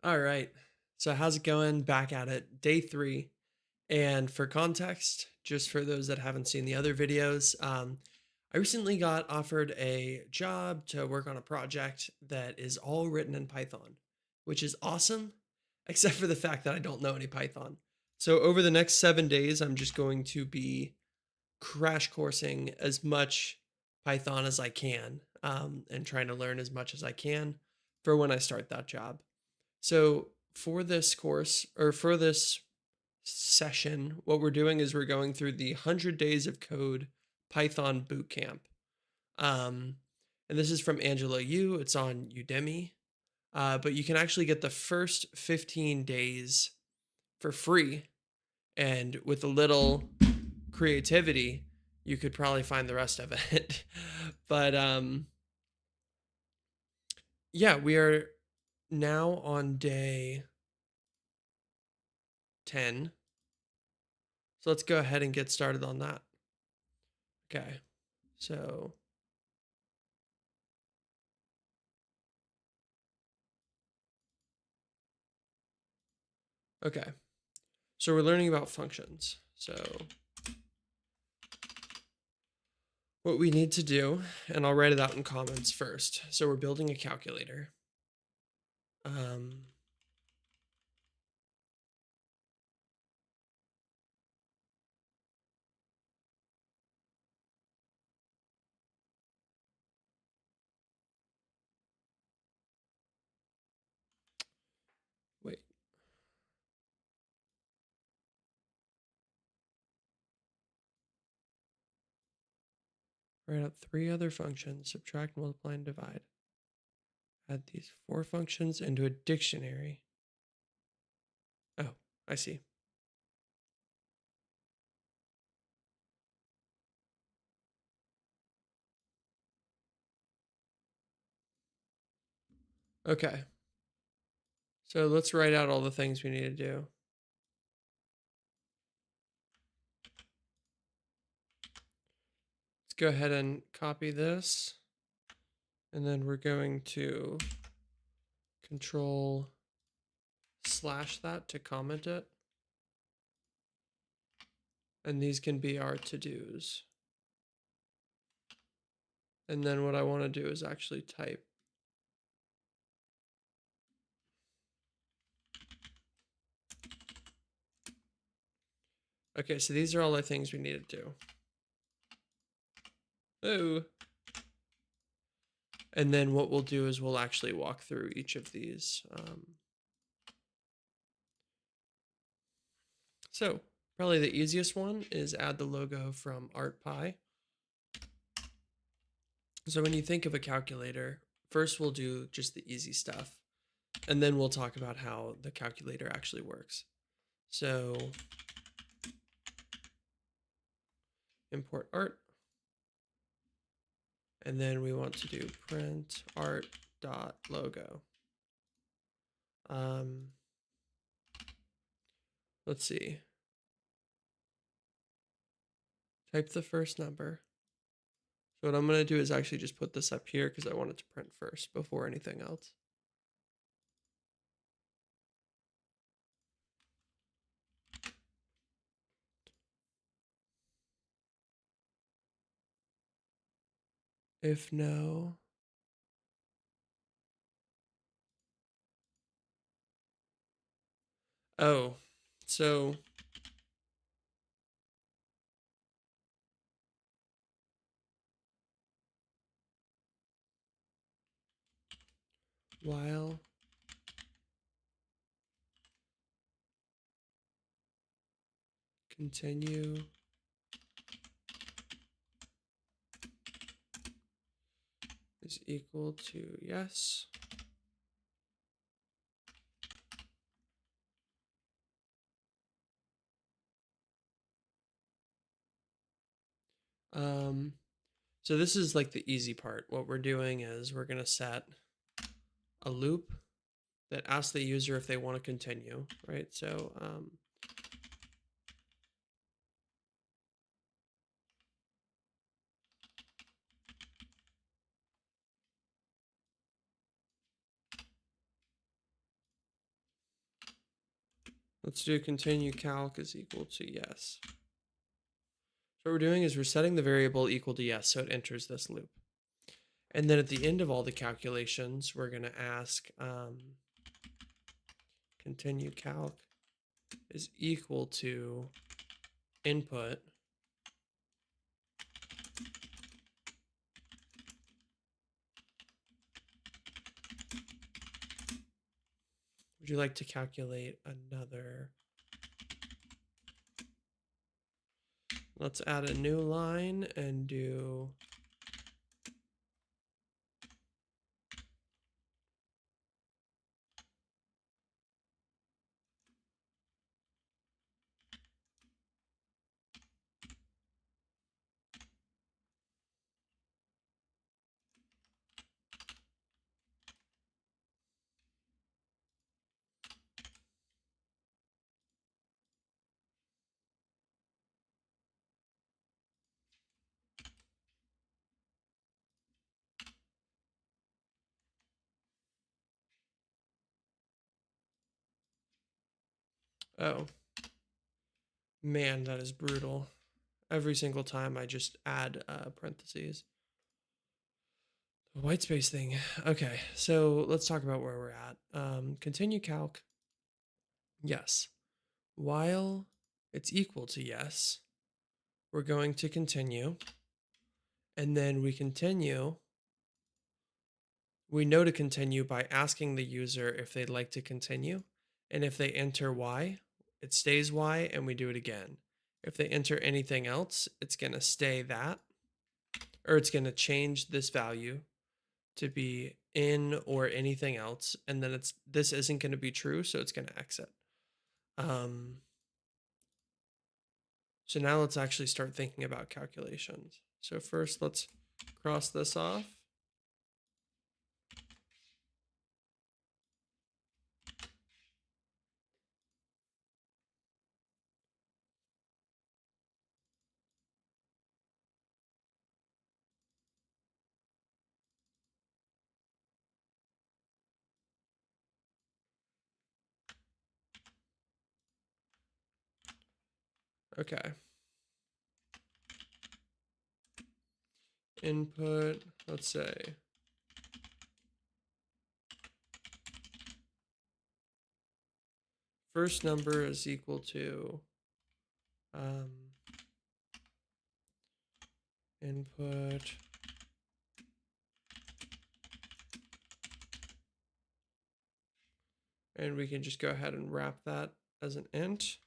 All right. So how's it going? Back at it, day 3. And for context, just for those that haven't seen the other videos, I recently got offered a job to work on a project that is all written in Python, which is awesome, except for the fact that I don't know any Python. So over the next 7 days, I'm just going to be crash coursing as much Python as I can, and trying to learn as much as I can for when I start that job. So for this course or for this session, what we're doing is we're going through the 100 Days of Code Python Bootcamp. Um, and this is from Angela Yu. It's on Udemy. But you can actually get the first 15 days for free. And with a little creativity, you could probably find the rest of it. But yeah, we are now on day 10. So let's go ahead and get started on that. Okay. So, okay. So we're learning about functions. So what we need to do, and I'll write it out in comments first. So we're building a calculator. Um, Wait. Write out 3 other functions: subtract, multiply, and divide. Add these 4 functions into a dictionary. Oh, I see. Okay. So let's write out all the things we need to do. Let's go ahead and copy this. And then we're going to control slash that to comment it. And these can be our to-dos. And then what I want to do is actually type. Okay, so these are all the things we need to do. Oh. And then what we'll do is we'll actually walk through each of these. So probably the easiest one is add the logo from ArtPy. So when you think of a calculator, first we'll do just the easy stuff, and then we'll talk about how the calculator actually works. So import art, and then we want to do print art dot logo. Let's see. Type the first number. So what I'm going to do is actually just put this up here because I want it to print first before anything else. If no, oh, so while continue is equal to yes. So this is like the easy part. What we're doing is we're going to set a loop that asks the user if they want to continue, right? So Let's do continue calc is equal to yes. So what we're doing is we're setting the variable equal to yes, so it enters this loop. And then at the end of all the calculations, we're going to ask continue calc is equal to input would you like to calculate another? Let's add a new line and do oh man, that is brutal. Every single time I just add parentheses. The white space thing. Okay, so let's talk about where we're at. Continue calc. Yes. While it's equal to yes, we're going to continue. And then we continue. We know to continue by asking the user if they'd like to continue. And if they enter Y, it stays Y and we do it again. If they enter anything else, it's going to stay that, or it's going to change this value to be in or anything else. And then this isn't going to be true, so it's going to exit. So now let's actually start thinking about calculations. So first let's cross this off. Okay. Input, let's say first number is equal to input and we can just go ahead and wrap that as an int.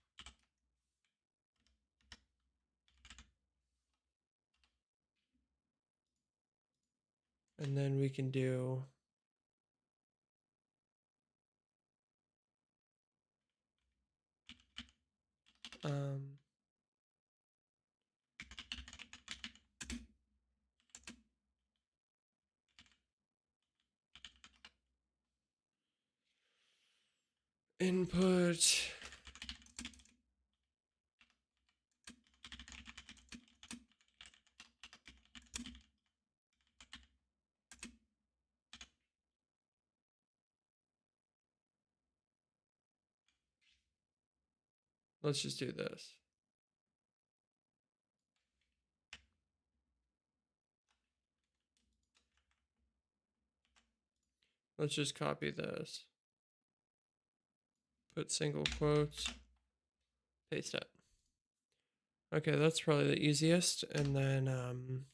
And then we can do input let's just do this. Let's just copy this. Put single quotes, paste it. Okay, that's probably the easiest. And then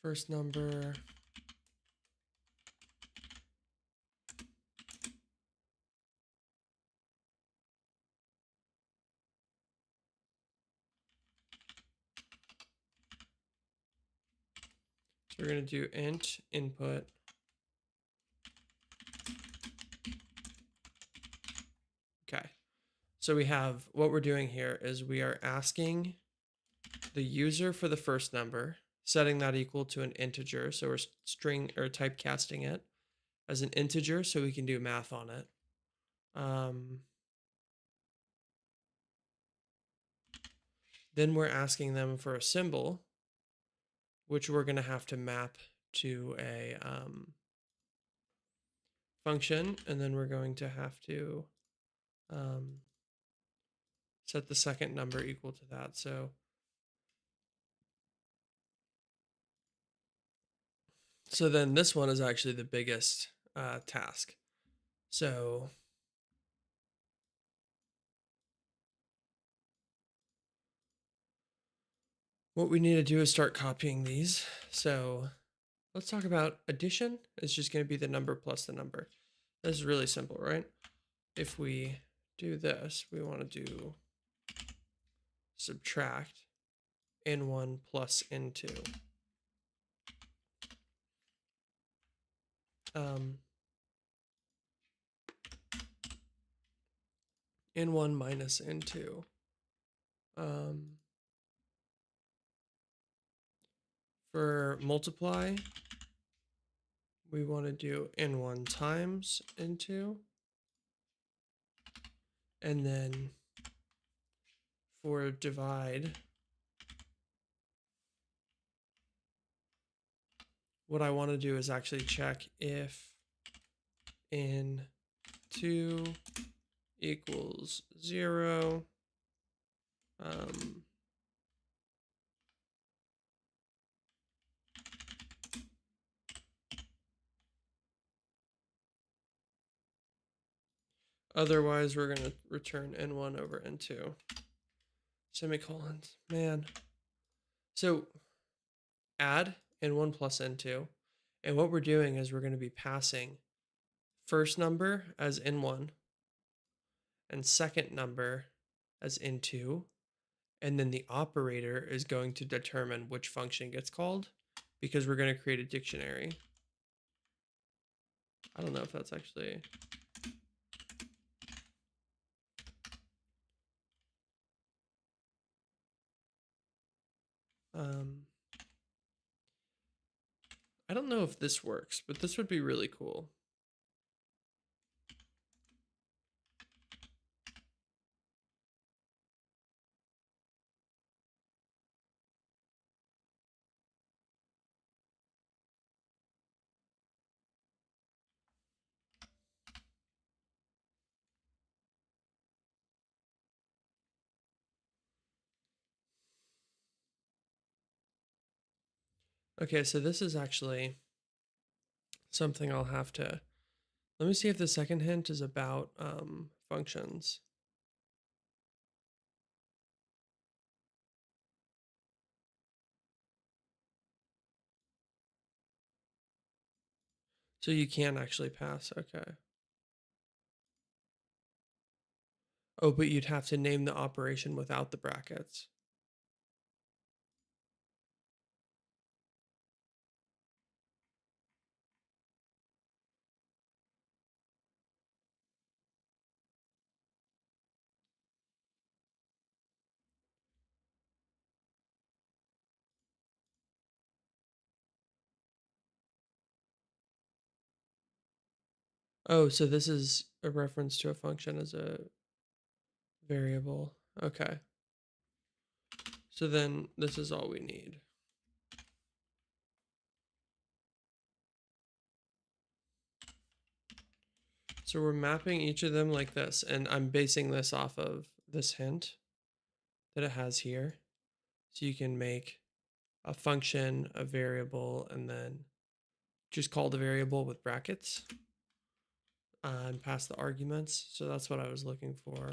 first number so we're going to do int input. Okay. So we have what we're doing here is we are asking the user for the first number, setting that equal to an integer. So we're string or typecasting it as an integer so we can do math on it. Then we're asking them for a symbol. which we're going to have to map to a function, and then we're going to have to set the second number equal to that. So then this one is actually the biggest task. So what we need to do is start copying these. So let's talk about addition. It's just going to be the number plus the number. This is really simple, right? If we do this, we want to do subtract n1 plus n2. N1 minus n2. For multiply, we want to do n1 times n2. And then for divide, what I want to do is actually check if n2 equals 0. Otherwise, we're going to return n1 over n2. Semicolons, man. So add n1 plus n2. And what we're doing is we're going to be passing first number as n1 and second number as n2. And then the operator is going to determine which function gets called because we're going to create a dictionary. I don't know if that's actually... I don't know if this works, but this would be really cool. Okay, so this is actually something I'll have to... Let me see if the second hint is about functions. So you can actually pass, okay. Oh, but you'd have to name the operation without the brackets. Oh, so this is a reference to a function as a variable. Okay. So then this is all we need. So we're mapping each of them like this, and I'm basing this off of this hint that it has here. So you can make a function, a variable, and then just call the variable with brackets and pass the arguments. So that's what I was looking for.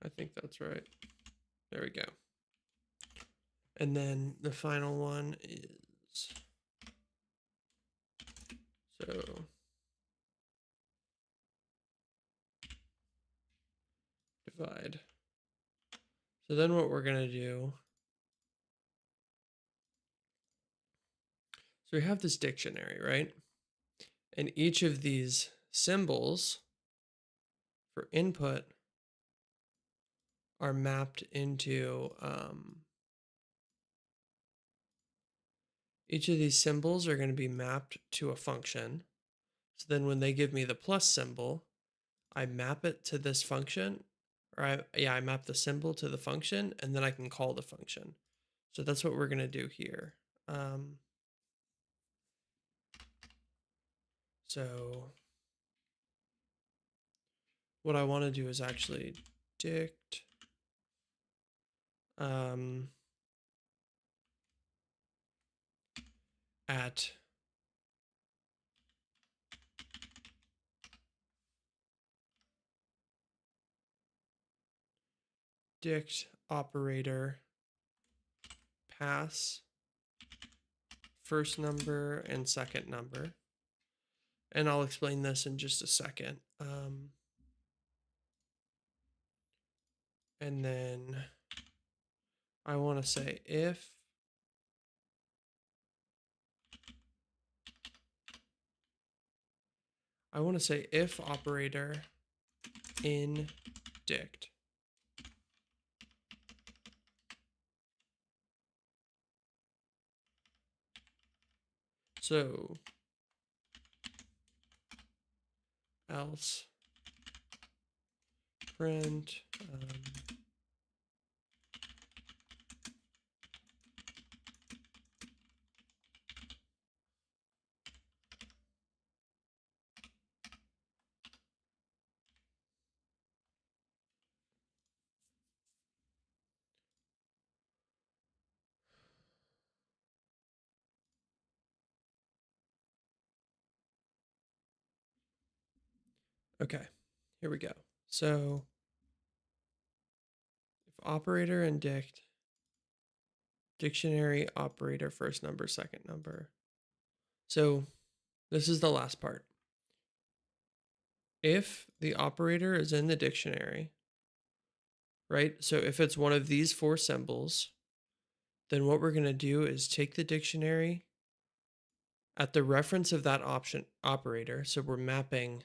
I think that's right. There we go. And then the final one is, so divide. So then what we're going to do, so we have this dictionary, right? And each of these symbols for input are mapped into each of these symbols are going to be mapped to a function. So then when they give me the plus symbol, I map it to this function, or I map the symbol to the function, and then I can call the function. So that's what we're going to do here. So what I want to do is actually dict at dict operator pass first number and second number. And I'll explain this in just a second. And then I want to say if operator in dict. So else print okay, here we go. So if operator and dict, dictionary operator first number, second number. So this is the last part. If the operator is in the dictionary, right? So if it's one of these four symbols, then what we're going to do is take the dictionary at the reference of that operator. So we're mapping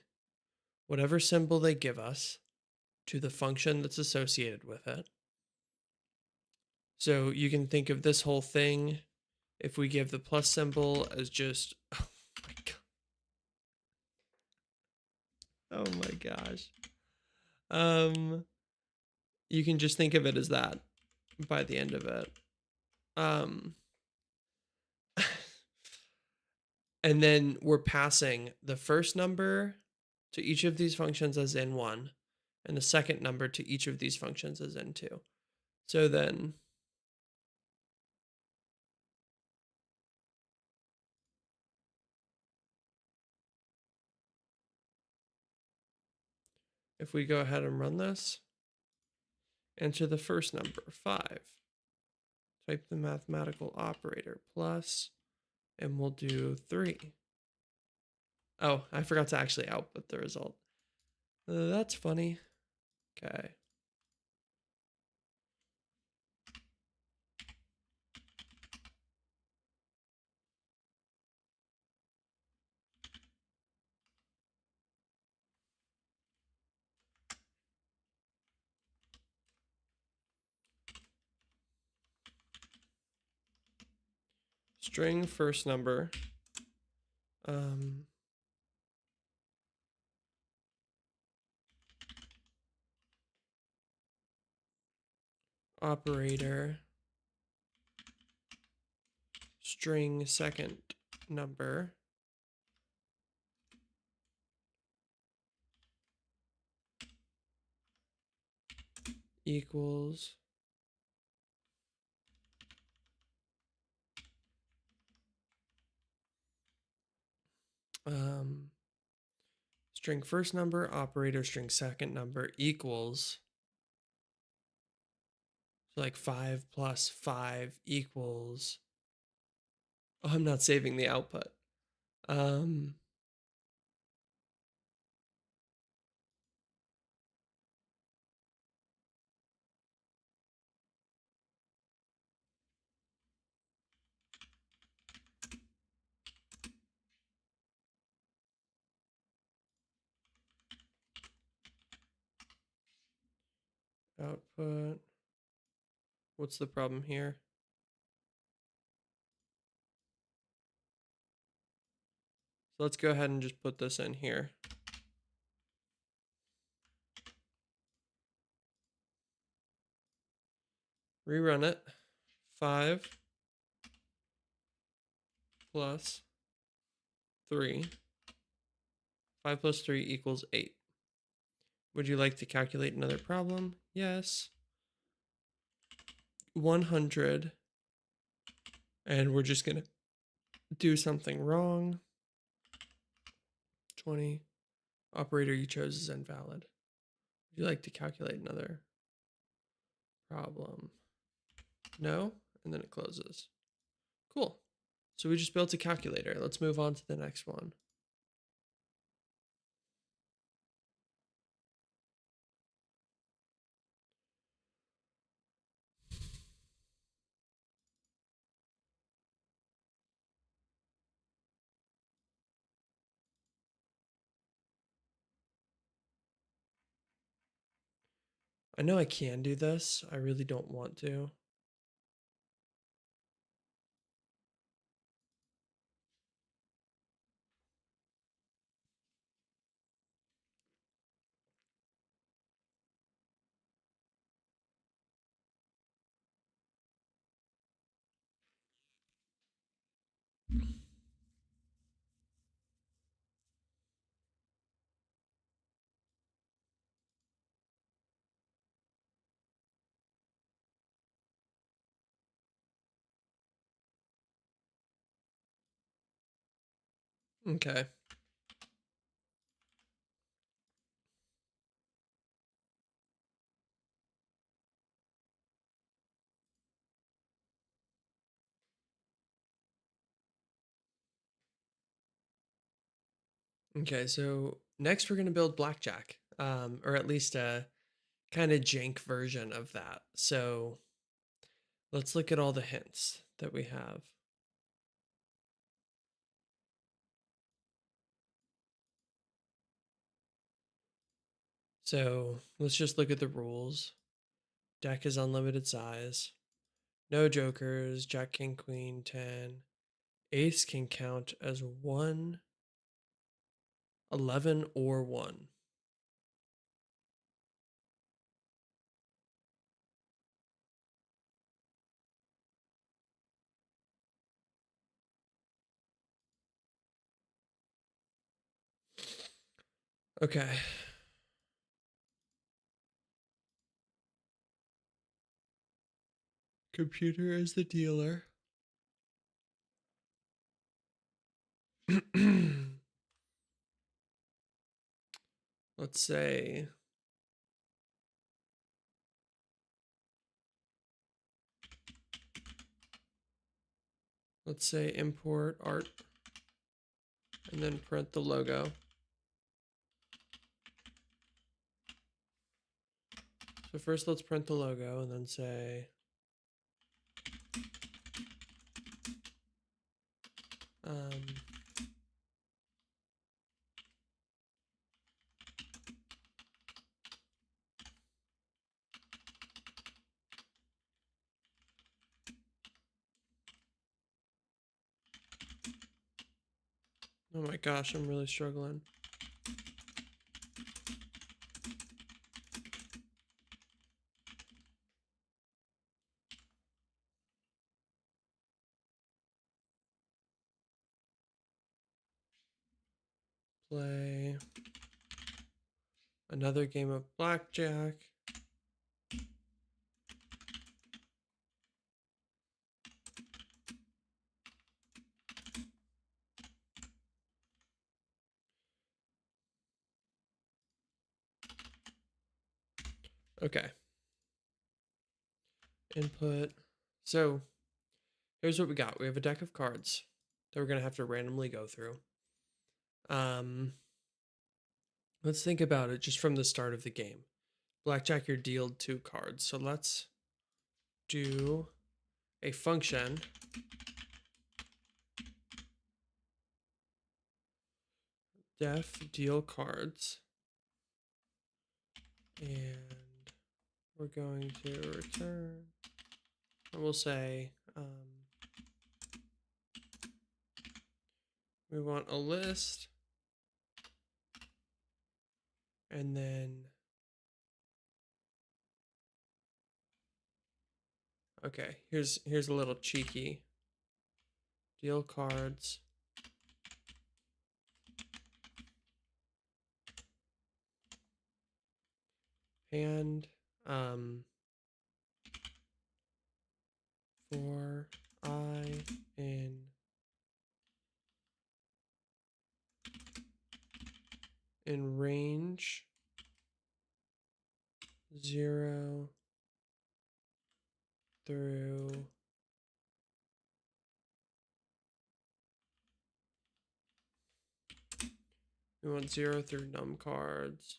whatever symbol they give us to the function that's associated with it. So you can think of this whole thing, if we give the plus symbol as just, oh my God. Oh my gosh. You can just think of it as that by the end of it. And then we're passing the first number to each of these functions as in 1, and the second number to each of these functions as in 2. So then if we go ahead and run this, enter the first number, 5. Type the mathematical operator plus, and we'll do 3. Oh, I forgot to actually output the result. That's funny. Okay. String first number. Operator. String second number. Equals string first number, operator, string second number equals, so like 5 plus 5 equals, oh, I'm not saving the output. output. What's the problem here? So let's go ahead and just put this in here. Rerun it. 5 plus 3. 5 plus 3 equals 8. Would you like to calculate another problem? Yes. 100. And we're just going to do something wrong. 20. Operator you chose is invalid. Would you like to calculate another problem? No. And then it closes. Cool. So we just built a calculator. Let's move on to the next one. I know I can do this. I really don't want to. Okay. Okay, so next we're going to build blackjack, or at least a kind of jank version of that. So let's look at all the hints that we have. So let's just look at the rules. Deck is unlimited size. No jokers, jack, king, queen, 10. Ace can count as 1, 11, or 1. Okay. Computer is the dealer. Let's say import art and then print the logo. So first let's print the logo and then say oh my gosh, I'm really struggling. Play another game of blackjack. Okay. Input. So here's what we got. We have a deck of cards that we're gonna have to randomly go through. Let's think about it just from the start of the game. Blackjack, you're dealt 2 cards. So let's do a function def deal cards, and we're going to return, and we'll say we want a list, and then okay, here's a little cheeky. Deal cards. And for I in range 0 through we want 0 through num cards.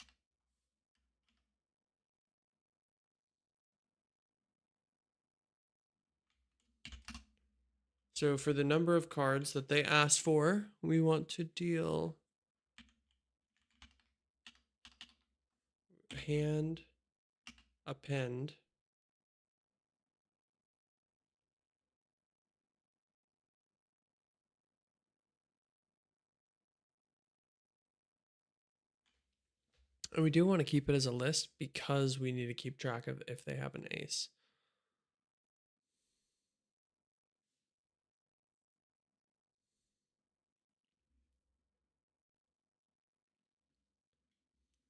So for the number of cards that they asked for, we want to deal hand append and we do want to keep it as a list because we need to keep track of if they have an ace.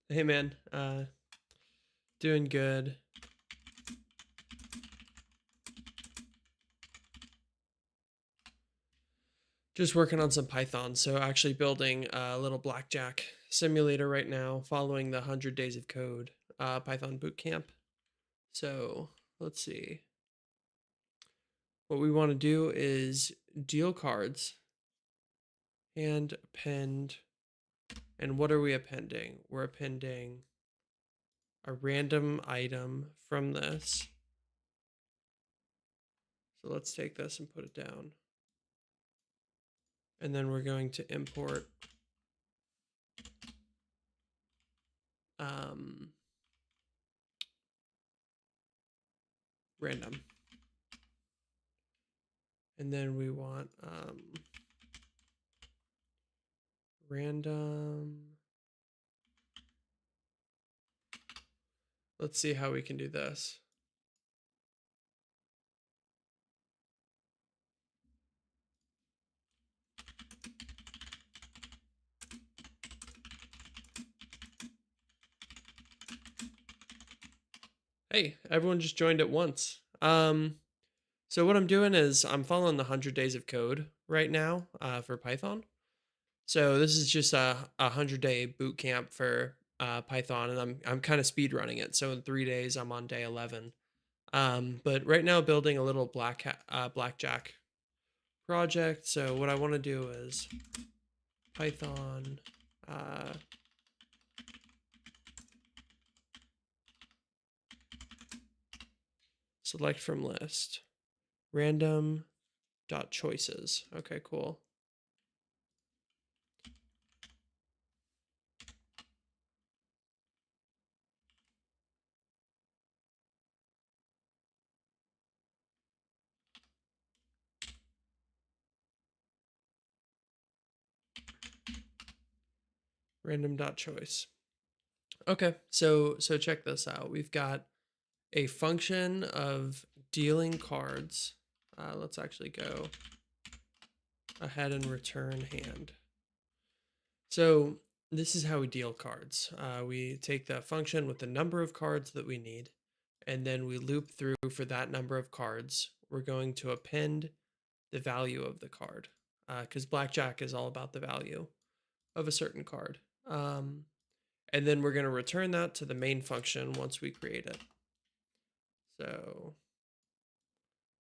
Hey man, doing good. Just working on some Python. So actually building a little blackjack simulator right now, following the 100 Days of Code Python bootcamp. So let's see. What we want to do is deal cards and append. And what are we appending? We're appending a random item from this. So let's take this and put it down. And then we're going to import random. And then we want random. Let's see how we can do this. Hey, everyone just joined at once. So what I'm doing is I'm following the 100 Days of Code right now for Python. So this is just a 100-day boot camp for Python, and I'm kind of speed running it. So in 3 days, I'm on day 11. But right now, building a little blackjack project. So what I want to do is Python select from list random dot choices. Okay, cool. Random dot choice. Okay, so check this out. We've got a function of dealing cards. Let's actually go ahead and return hand. So this is how we deal cards. We take the function with the number of cards that we need, and then we loop through for that number of cards. We're going to append the value of the card because blackjack is all about the value of a certain card. And then we're going to return that to the main function once we create it. So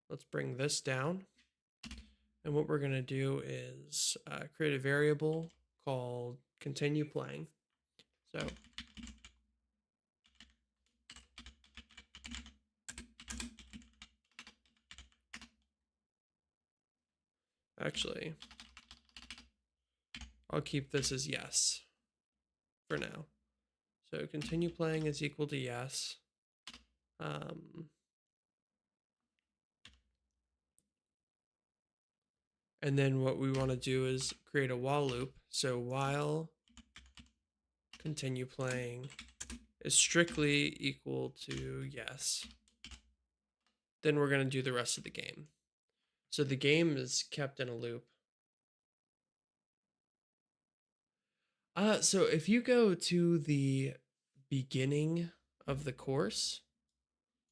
let's bring this down. And what we're going to do is create a variable called continue playing. So actually, I'll keep this as yes for now. So continue playing is equal to yes. Um, and then what we want to do is create a while loop. So while continue playing is strictly equal to yes. Then we're going to do the rest of the game. So the game is kept in a loop. So if you go to the beginning of the course,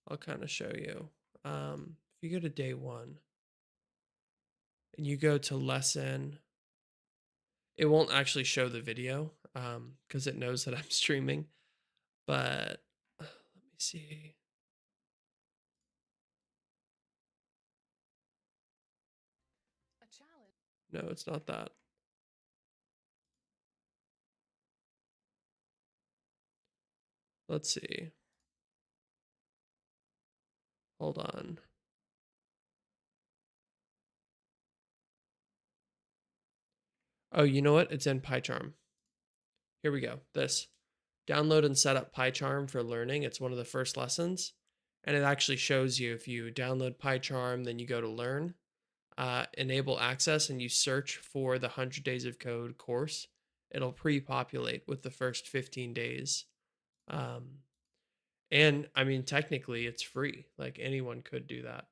I'll kind of show you. If you go to day 1 and you go to lesson, it won't actually show the video because it knows that I'm streaming. But let me see. No, it's not that. Let's see. Hold on. Oh, you know what? It's in PyCharm. Here we go. This. Download and set up PyCharm for learning. It's one of the first lessons. And it actually shows you if you download PyCharm, then you go to learn, enable access, and you search for the 100 Days of Code course. It'll pre-populate with the first 15 days. And I mean, technically it's free. Like anyone could do that.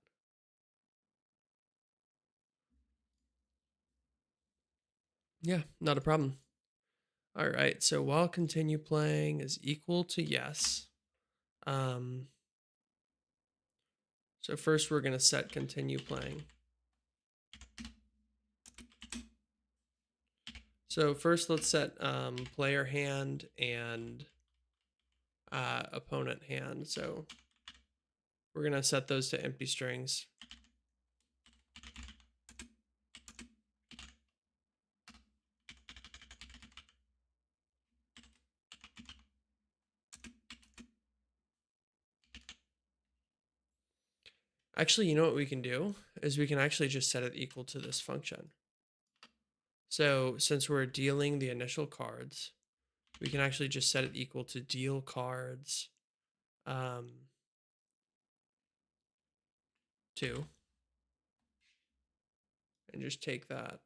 Yeah, not a problem. All right, so while continue playing is equal to yes. So first we're gonna set continue playing. So first let's set player hand and opponent hand. So we're gonna set those to empty strings. Actually, you know what we can do is we can actually just set it equal to this function. So since we're dealing the initial cards, we can actually just set it equal to deal cards 2 and just take that.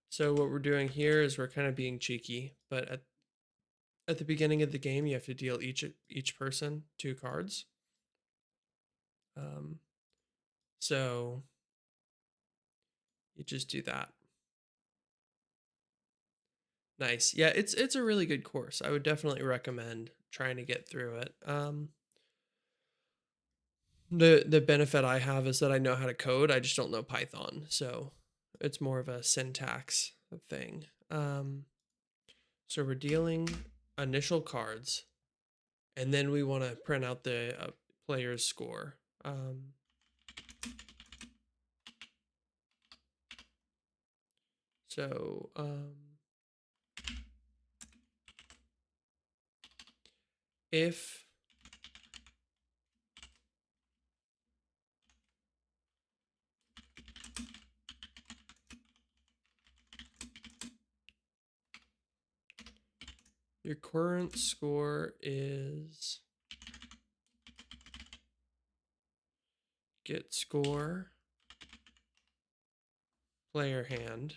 So what we're doing here is we're kind of being cheeky, but at the beginning of the game, you have to deal each person 2 cards. So you just do that. Nice. Yeah, it's a really good course. I would definitely recommend trying to get through it. The benefit I have is that I know how to code. I just don't know Python, so it's more of a syntax thing. So we're dealing initial cards, and then we want to print out the player's score. So if your current score is get score player hand.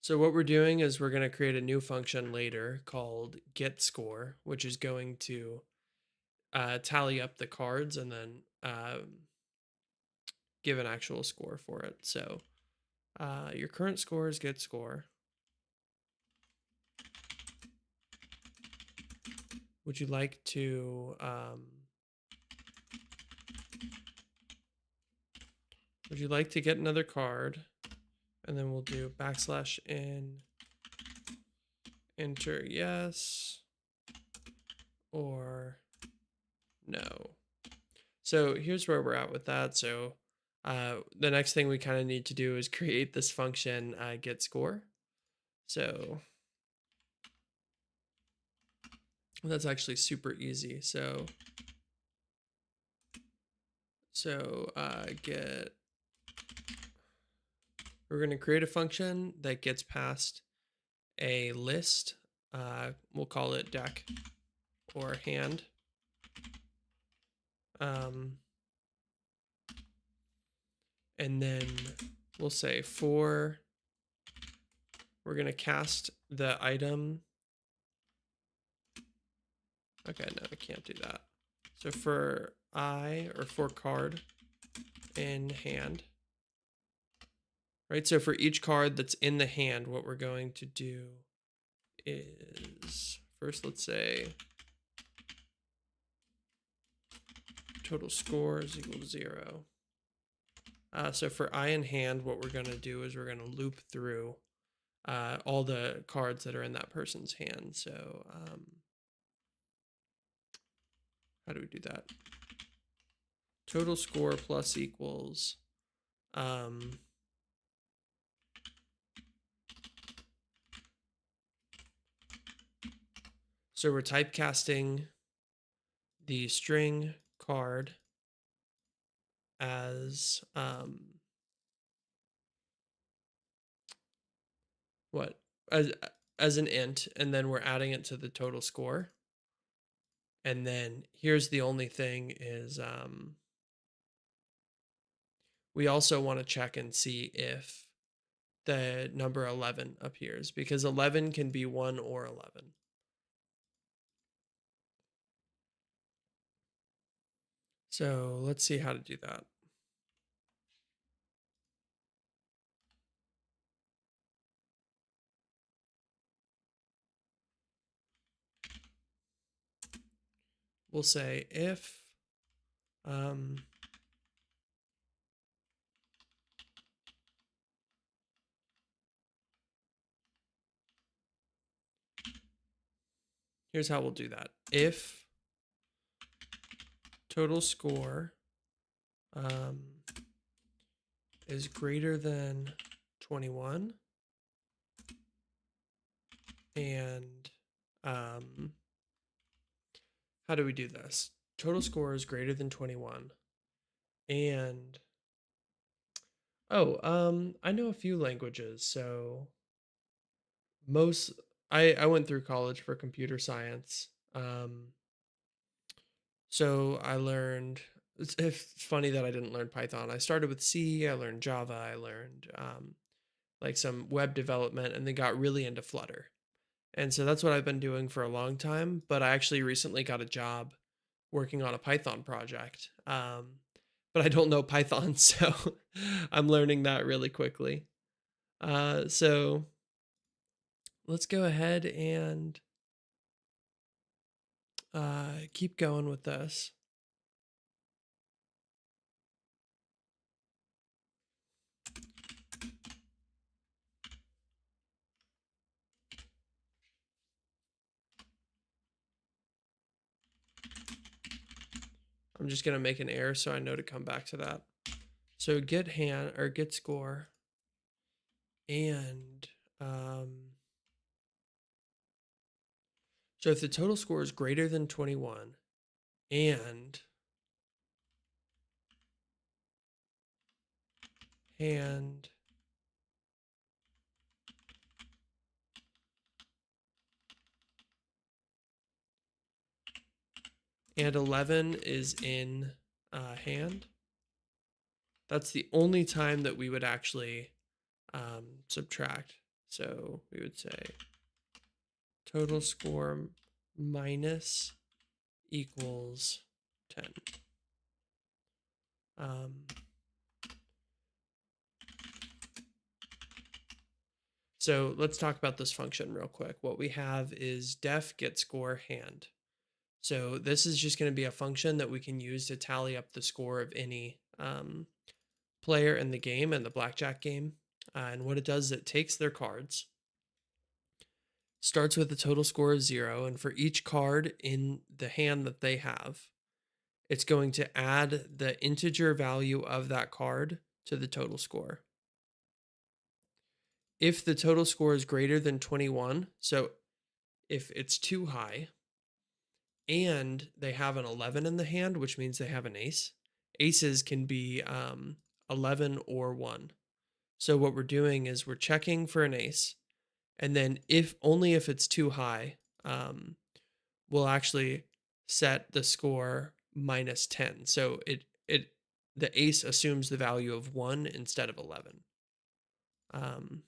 So what we're doing is we're going to create a new function later called get score, which is going to tally up the cards and then give an actual score for it. So your current score is get score. Would you like to get another card? And then we'll do \n enter yes or no. So here's where we're at with that. So the next thing we kind of need to do is create this function get score. So that's actually super easy. So we're going to create a function that gets past a list we'll call it deck or hand. And then we'll say we're going to cast the item. Okay, no, I can't do that. So for for card in hand, right? So for each card that's in the hand, what we're going to do is first, let's say total score is equal to 0. So for eye in hand, what we're going to do is we're going to loop through all the cards that are in that person's hand. So how do we do that? Total score plus equals so we're typecasting the string card as what as an int, and then we're adding it to the total score. And then here's the only thing is we also want to check and see if the number 11 appears, because 11 can be 1 or 11. So let's see how to do that. We'll say if here's how we'll do that. If total score is greater than 21 and how do we do this? Total score is greater than 21 and I know a few languages. So I went through college for computer science. So I learned, it's funny that I didn't learn Python. I started with C, I learned Java, I learned like some web development, and then got really into Flutter. And so that's what I've been doing for a long time. But I actually recently got a job working on a Python project. But I don't know Python, so I'm learning that really quickly. So let's go ahead and keep going with this. I'm just going to make an error so I know to come back to that. So get hand or get score, and so if the total score is greater than 21 and hand and 11 is in hand, that's the only time that we would actually subtract. So we would say total score minus equals 10. So let's talk about this function real quick. What we have is def get score hand. So this is just going to be a function that we can use to tally up the score of any player in the game, and the blackjack game. And what it does is it takes their cards, starts with a total score of 0, and for each card in the hand that they have, it's going to add the integer value of that card to the total score. If the total score is greater than 21, so if it's too high, and they have an 11 in the hand, which means they have an ace. Aces can be 11 or 1. So what we're doing is we're checking for an ace, And then if only if it's too high, we'll actually set the score minus 10. So it the ace assumes the value of 1 instead of 11. Um,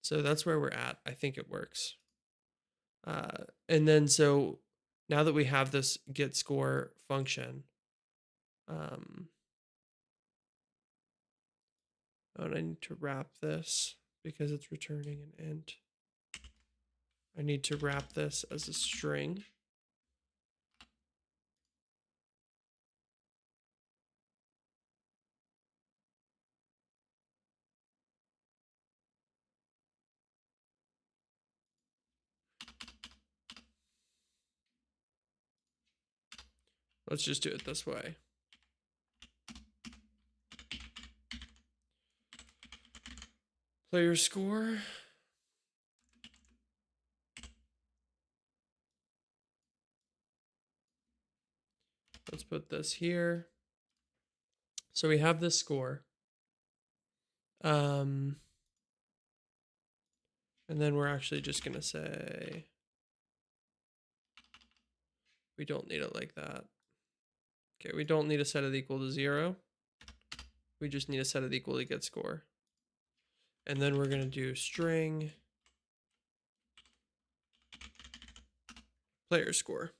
so that's where we're at. I think it works. And then so now that we have this get score function, um, and I need to wrap this because it's returning an int. I need to wrap this as a string. Let's just do it this way. Player score. Let's put this here. So we have this score. And then we're actually just going to say we don't need it like that. Okay, we don't need to set it equal to 0. We just need to set it equal to get score. And then we're going to do string player score.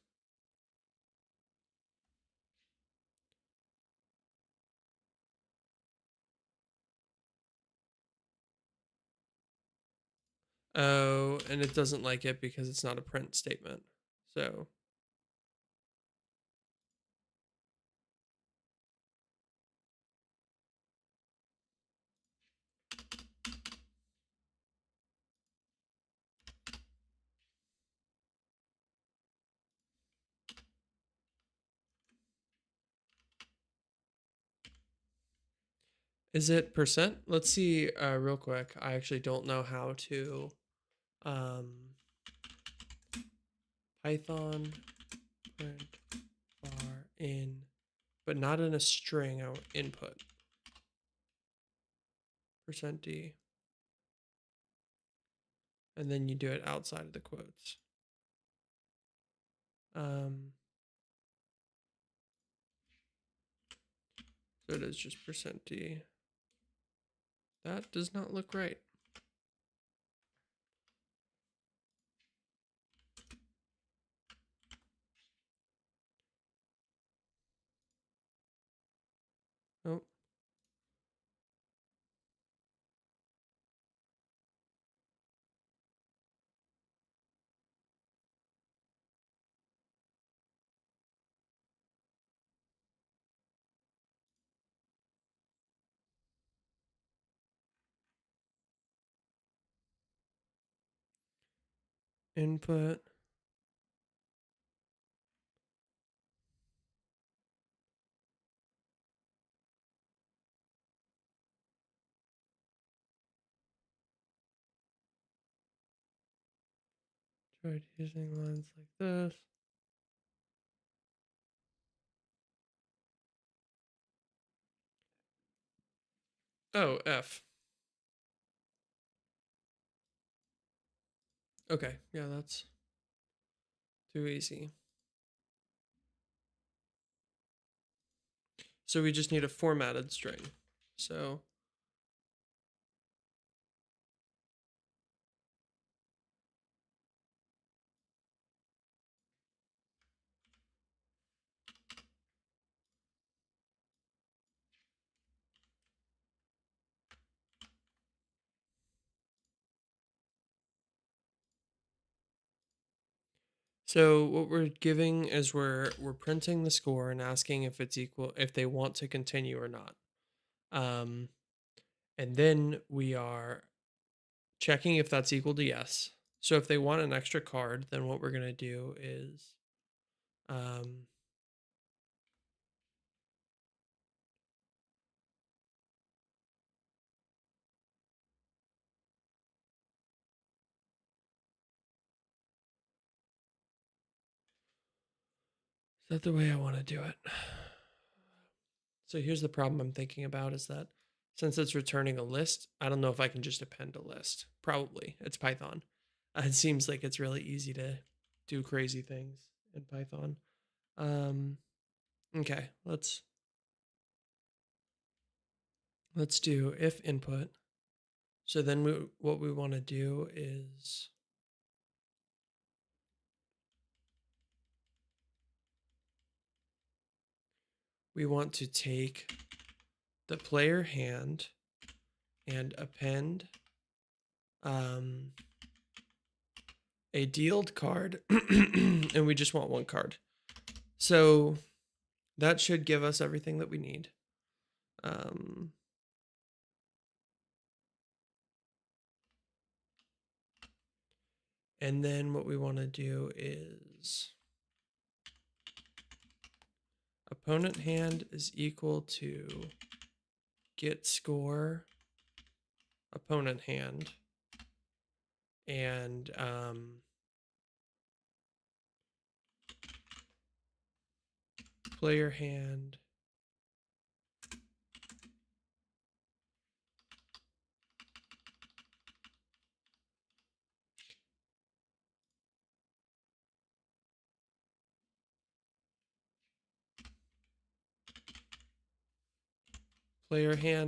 Oh, and it doesn't like it because it's not a print statement. So is it percent? Let's see real quick. I actually don't know how to Python print var in, but not in a string, I want input. %d. And then you do it outside of the quotes. So it is just %d. That does not look right. Oh. Input. Tried using lines like this. Oh, F. Okay, yeah, that's too easy. So we just need a formatted string. So So what we're giving is we're printing the score and asking if it's equal, if they want to continue or not. And then we are checking if that's equal to yes. So if they want an extra card, then what we're gonna do is is that the way I want to do it? So here's the problem I'm thinking about is that since it's returning a list, I don't know if I can just append a list. Probably. It's Python. It seems like it's really easy to do crazy things in Python. Okay, let's do if input. So then what we want to do is we want to take the player hand and append a dealed card, and we just want one card. So that should give us everything that we need. And then what we want to do is opponent hand is equal to get score opponent hand, and player hand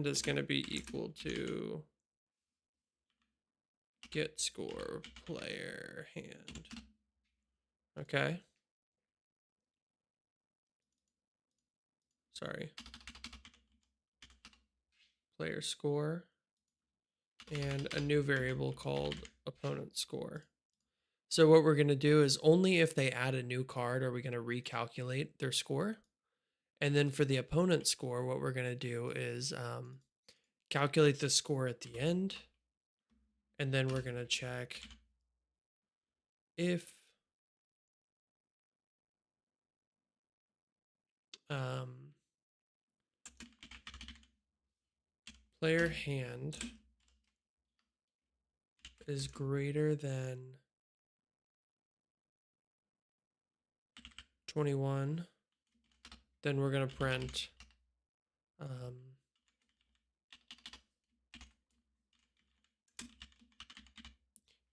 is going to be equal to get score player hand. Okay. Sorry. Player score and a new variable called opponent score. So what we're going to do is only if they add a new card are we going to recalculate their score. And then for the opponent score, what we're going to do is calculate the score at the end. And then we're going to check if player hand is greater than 21, then we're going to print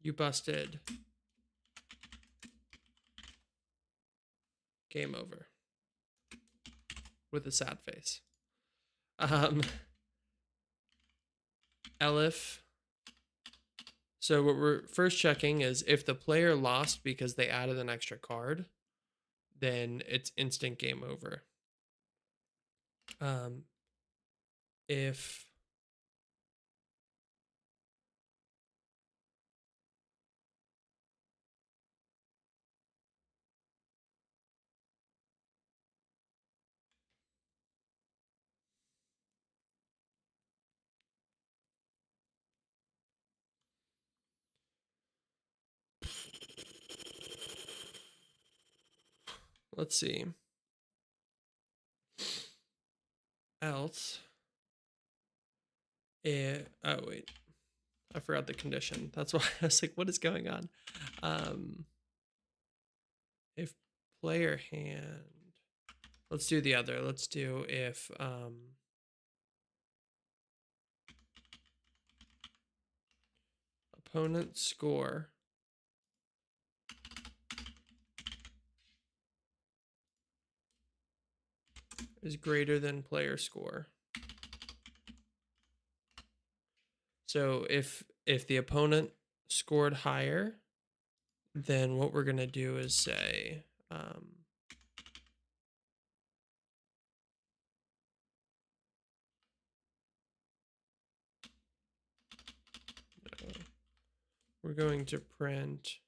you busted. Game over. With a sad face. Elif. So what we're first checking is if the player lost because they added an extra card, then it's instant game over. If let's see. Else. Oh, wait. I forgot the condition. That's why I was like, what is going on? If player hand. Let's do the other. Let's do if opponent score is greater than player score. So if the opponent scored higher, then what we're going to do is say we're going to print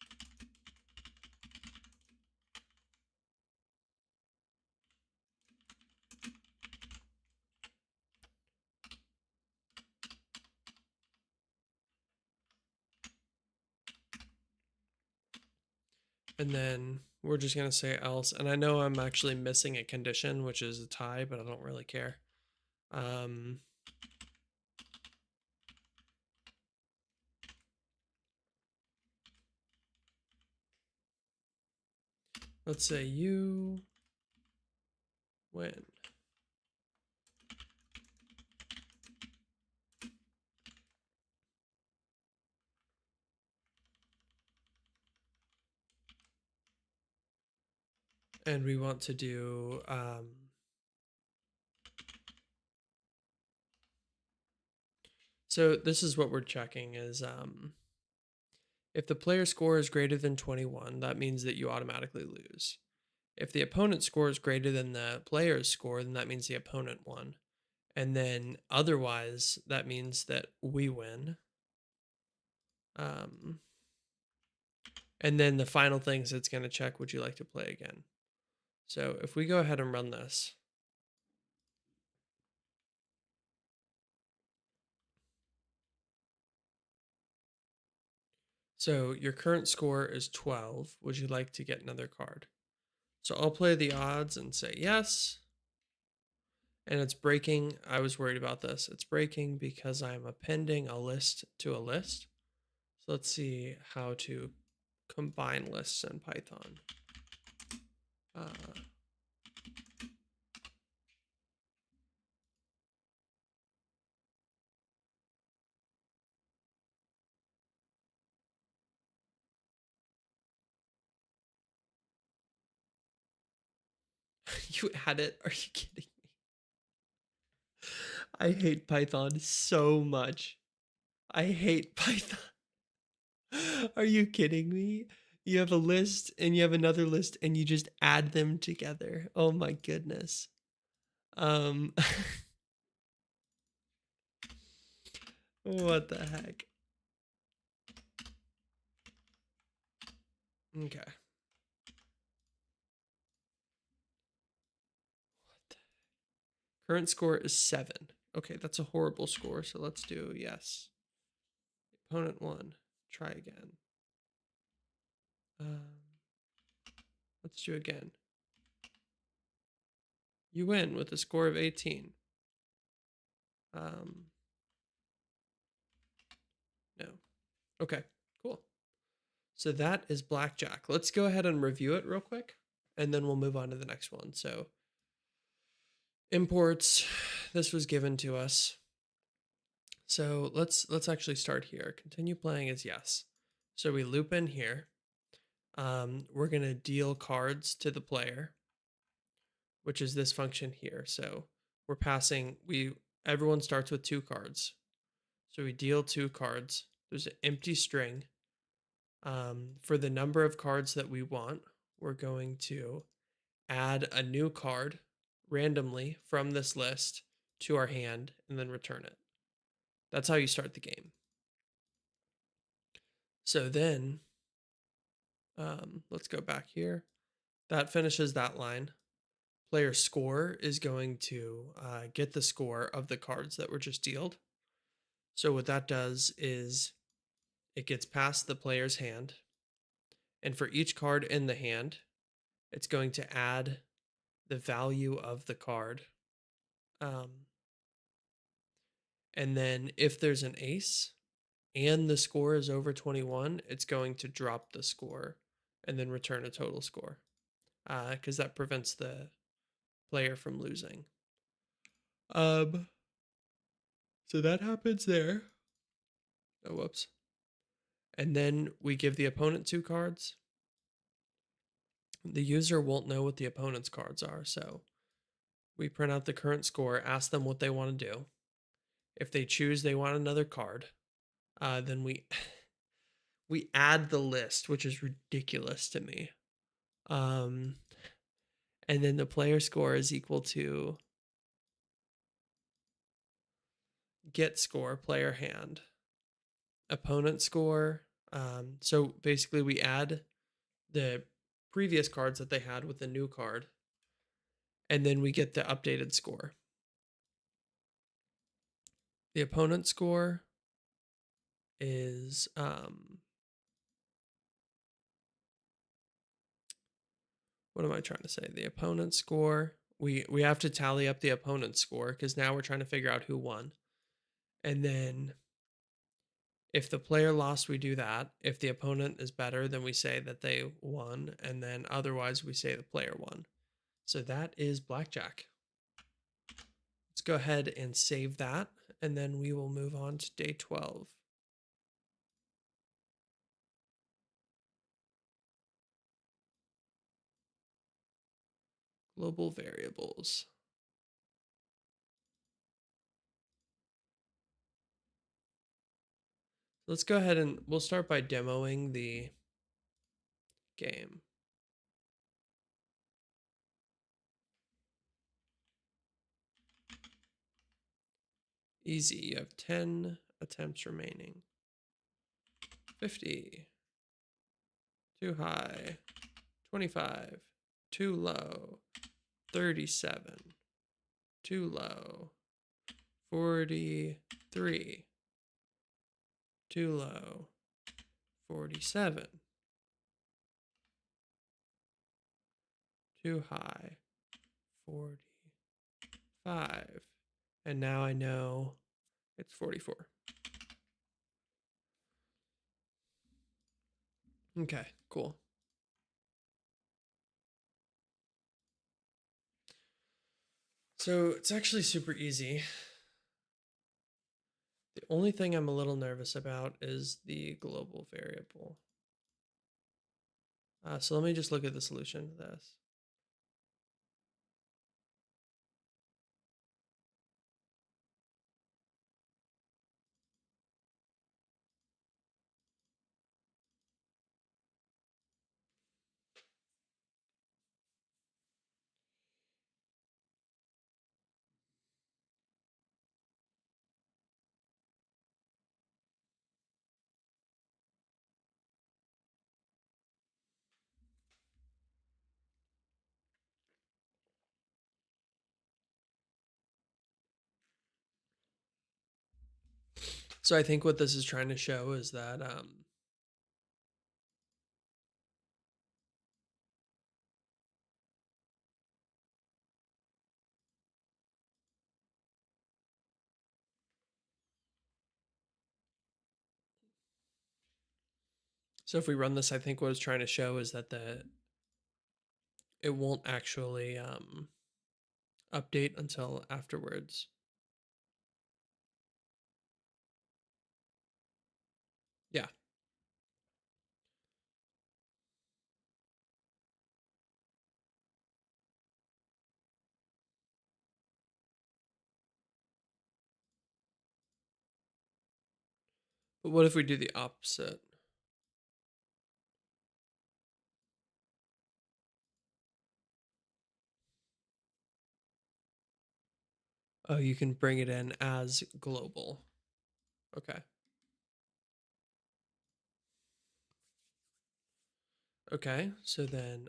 and then we're just going to say else. And I know I'm actually missing a condition, which is a tie, but I don't really care. Let's say you win. and we want to do so this is what we're checking is if the player score is greater than 21, that means that you automatically lose. If the opponent's score is greater than the player's score, then that means the opponent won. And then otherwise, that means that we win. And then the final thing is it's going to check, would you like to play again? So if we go ahead and run this, so your current score is 12. Would you like to get another card? So I'll play the odds and say yes. And it's breaking. I was worried about this. It's breaking because I'm appending a list to a list. So let's see how to combine lists in Python. You add it? Are you kidding me? I hate Python so much. I hate Python. Are you kidding me? You have a list and you have another list and you just add them together. Oh my goodness. What the heck? Okay. What the current score is 7. Okay, that's a horrible score, so let's do yes. Opponent won. Try again. Let's do again. You win with a score of 18. No. Okay, cool. So that is blackjack. Let's go ahead and review it real quick, and then we'll move on to the next one. So imports, this was given to us. So let's actually start here. Continue playing is yes. So we loop in here. We're gonna deal cards to the player, which is this function here. So we're passing, everyone starts with 2 cards. So we deal 2 cards. There's an empty string. For the number of cards that we want, we're going to add a new card randomly from this list to our hand and then return it. That's how you start the game. So then, let's go back here. That finishes that line. Player score is going to get the score of the cards that were just dealt. So what that does is it gets past the player's hand. And for each card in the hand, it's going to add the value of the card. And then if there's an ace and the score is over 21, it's going to drop the score and then return a total score because that prevents the player from losing. So that happens there. Oh, whoops. And then we give the opponent 2 cards. The user won't know what the opponent's cards are, so we print out the current score, ask them what they want to do. If they choose they want another card, then we we add the list, which is ridiculous to me. And then the player score is equal to get score, player hand, opponent score. So basically we add the previous cards that they had with the new card, and then we get the updated score. The opponent score is what am I trying to say? The opponent score, we have to tally up the opponent's score because now we're trying to figure out who won. And then if the player lost, we do that. If the opponent is better, then we say that they won. And then otherwise, we say the player won. So that is blackjack. Let's go ahead and save that. And then we will move on to day 12. global variables. Let's go ahead and we'll start by demoing the game. Easy, you have 10 attempts remaining. 50, too high. 25, too low. 37, too low. 43, too low. 47, too high. 45, and now I know it's 44. Okay, cool. So it's actually super easy. The only thing I'm a little nervous about is the global variable. So let me just look at the solution to this. So I think what this is trying to show is that so if we run this, I think what it's trying to show is that it won't actually update until afterwards. Yeah. But what if we do the opposite? Oh, you can bring it in as global. Okay. Okay, so then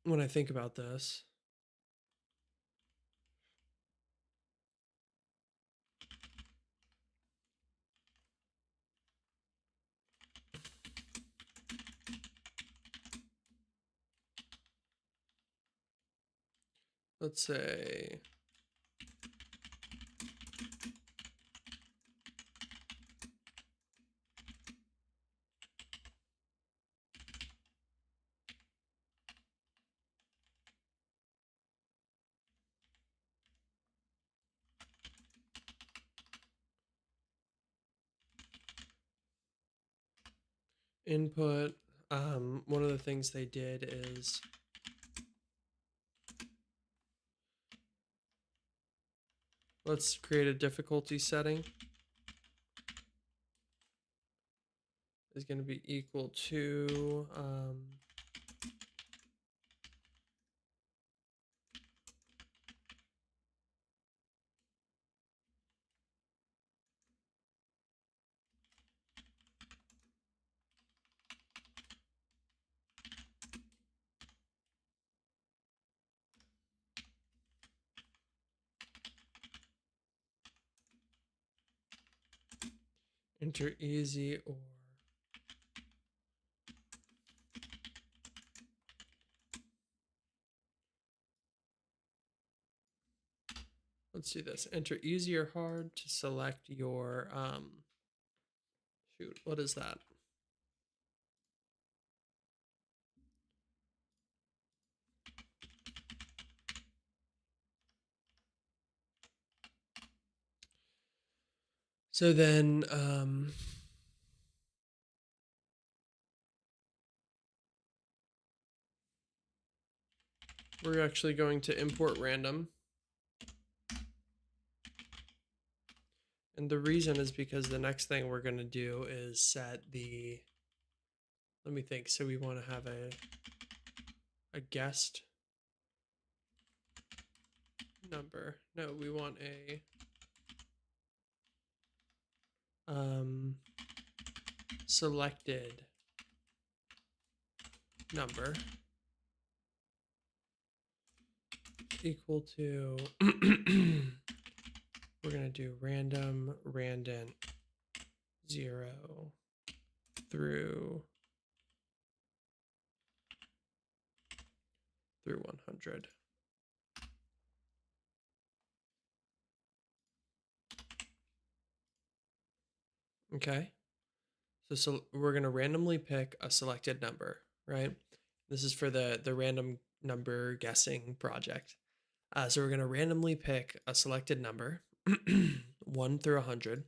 when I think about this, let's say input, one of the things they did is let's create a difficulty setting is going to be equal to enter easy or let's do this. Enter easy or hard to select your shoot, what is that? So then we're actually going to import random. And the reason is because the next thing we're going to do is set the, let me think. So we want to have a guest number. No, we want a selected number equal to we're going to do random 0 through 100. Okay. So we're going to randomly pick a selected number, right? This is for the random number guessing project. So we're going to randomly pick a selected number, 1 through 100.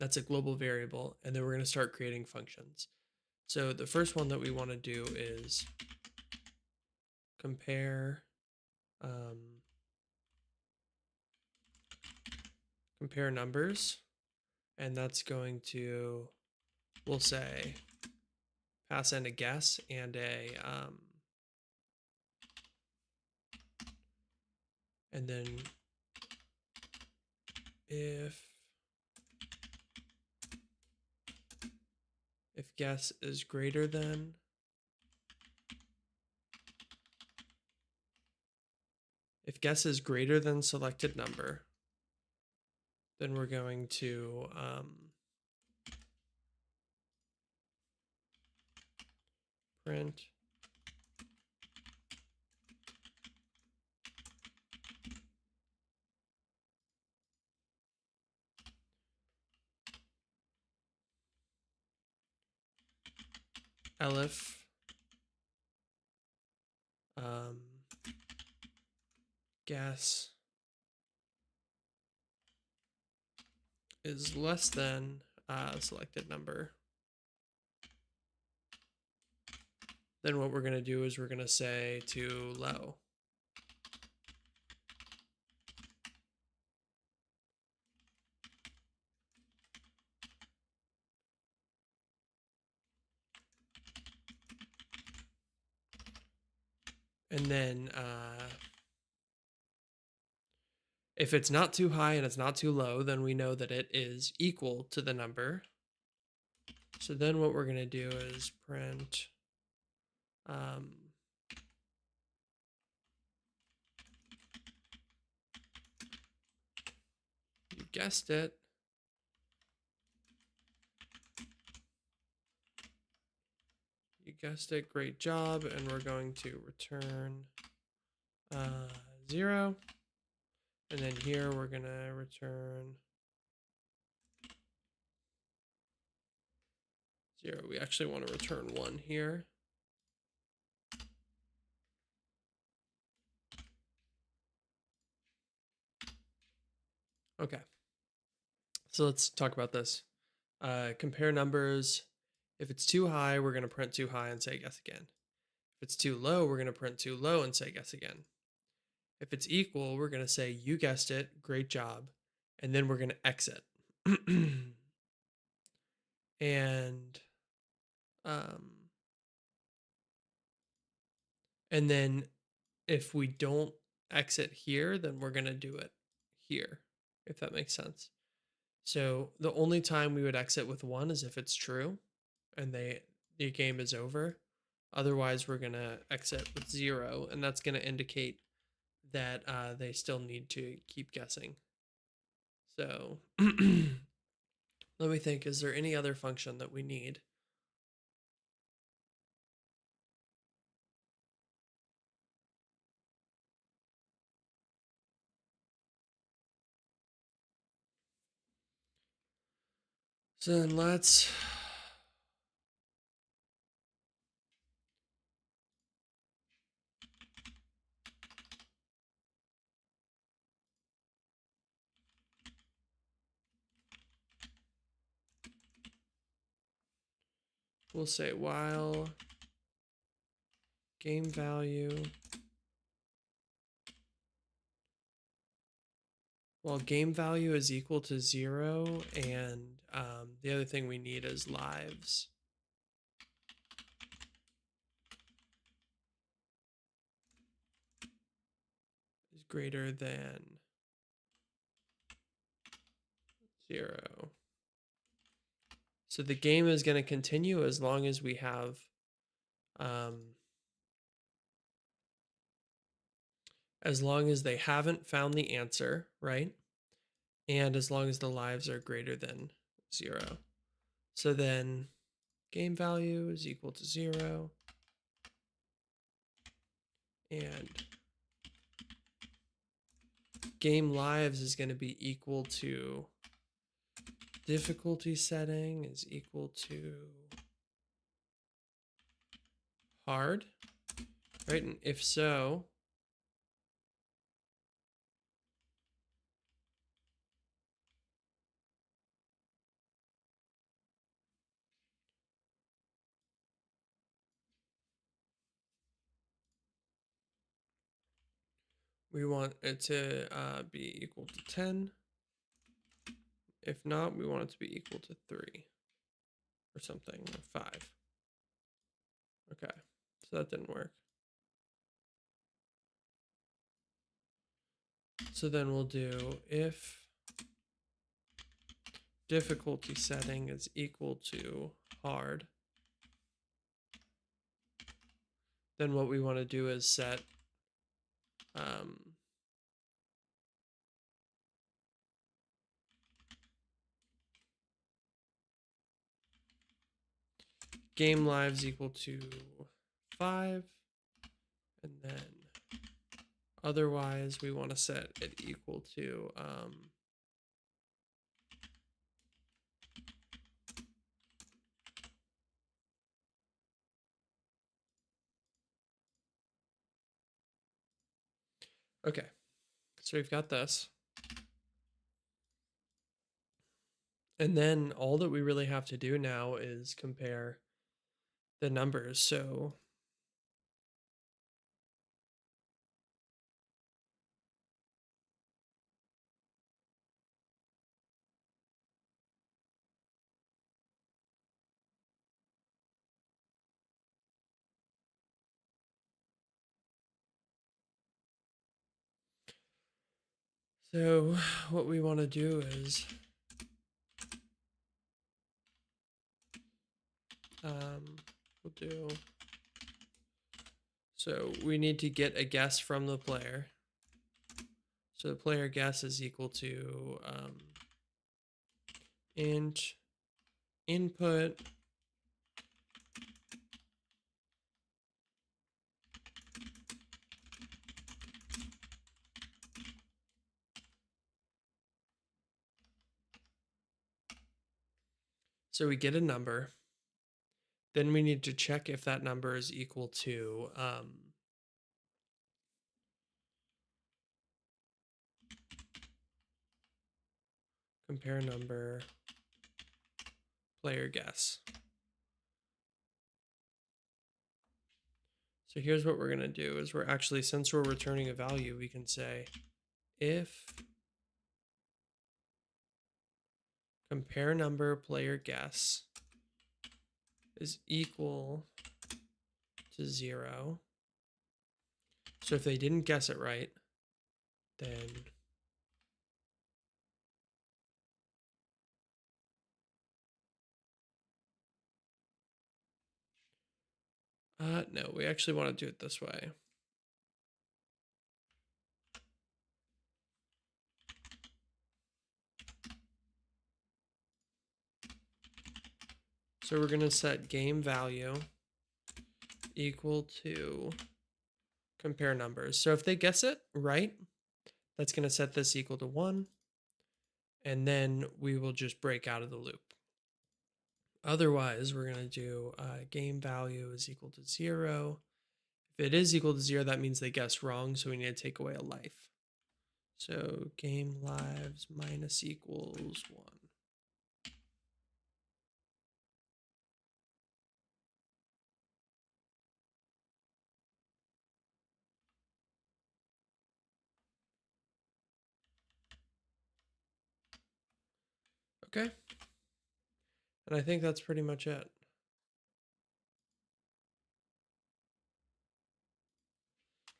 That's a global variable. And then we're going to start creating functions. So the first one that we want to do is compare numbers. And that's going to, we'll say, pass in a guess and and then if guess is greater than selected number, then we're going to print elif guess is less than selected number. Then what we're going to do is we're going to say too low. And then if it's not too high and it's not too low, then we know that it is equal to the number. So then what we're going to do is print you guessed it. You guessed it, great job. And we're going to return 0. And then here we're going to return 0. We actually want to return 1 here. Okay. So let's talk about this. Compare numbers. If it's too high, we're going to print too high and say guess again. If it's too low, we're going to print too low and say guess again. If it's equal, we're going to say you guessed it, great job. And then we're going to exit. And then if we don't exit here, then we're going to do it here, if that makes sense. So the only time we would exit with 1 is if it's true and the game is over. Otherwise, we're going to exit with 0, and that's going to indicate that they still need to keep guessing. So let me think, is there any other function that we need? So then let's we'll say while game value Well, game value is equal to 0, and the other thing we need is lives is greater than 0. So the game is going to continue as long as we have as long as they haven't found the answer, right? And as long as the lives are greater than 0. So then game value is equal to 0, and game lives is going to be equal to difficulty setting is equal to hard, right? And if so, we want it to be equal to 10. If not, we want it to be equal to 3 or something, or 5. Okay, so that didn't work. So then we'll do if difficulty setting is equal to hard, then what we want to do is set game lives equal to 5, and then otherwise we want to set it equal to okay, so we've got this. And then all that we really have to do now is compare the numbers. So what we want to do is we'll do, so we need to get a guess from the player. So the player guess is equal to int input so we get a number. Then we need to check if that number is equal to compare number player guess. So here's what we're going to do is we're actually, since we're returning a value, we can say if compare number player guess is equal to 0. So if they didn't guess it right, then no, we actually want to do it this way. So we're going to set game value equal to compare numbers. So if they guess it right, that's going to set this equal to 1. And then we will just break out of the loop. Otherwise, we're going to do game value is equal to 0. If it is equal to 0, that means they guessed wrong, so we need to take away a life. So game lives minus equals 1. Okay. And I think that's pretty much it.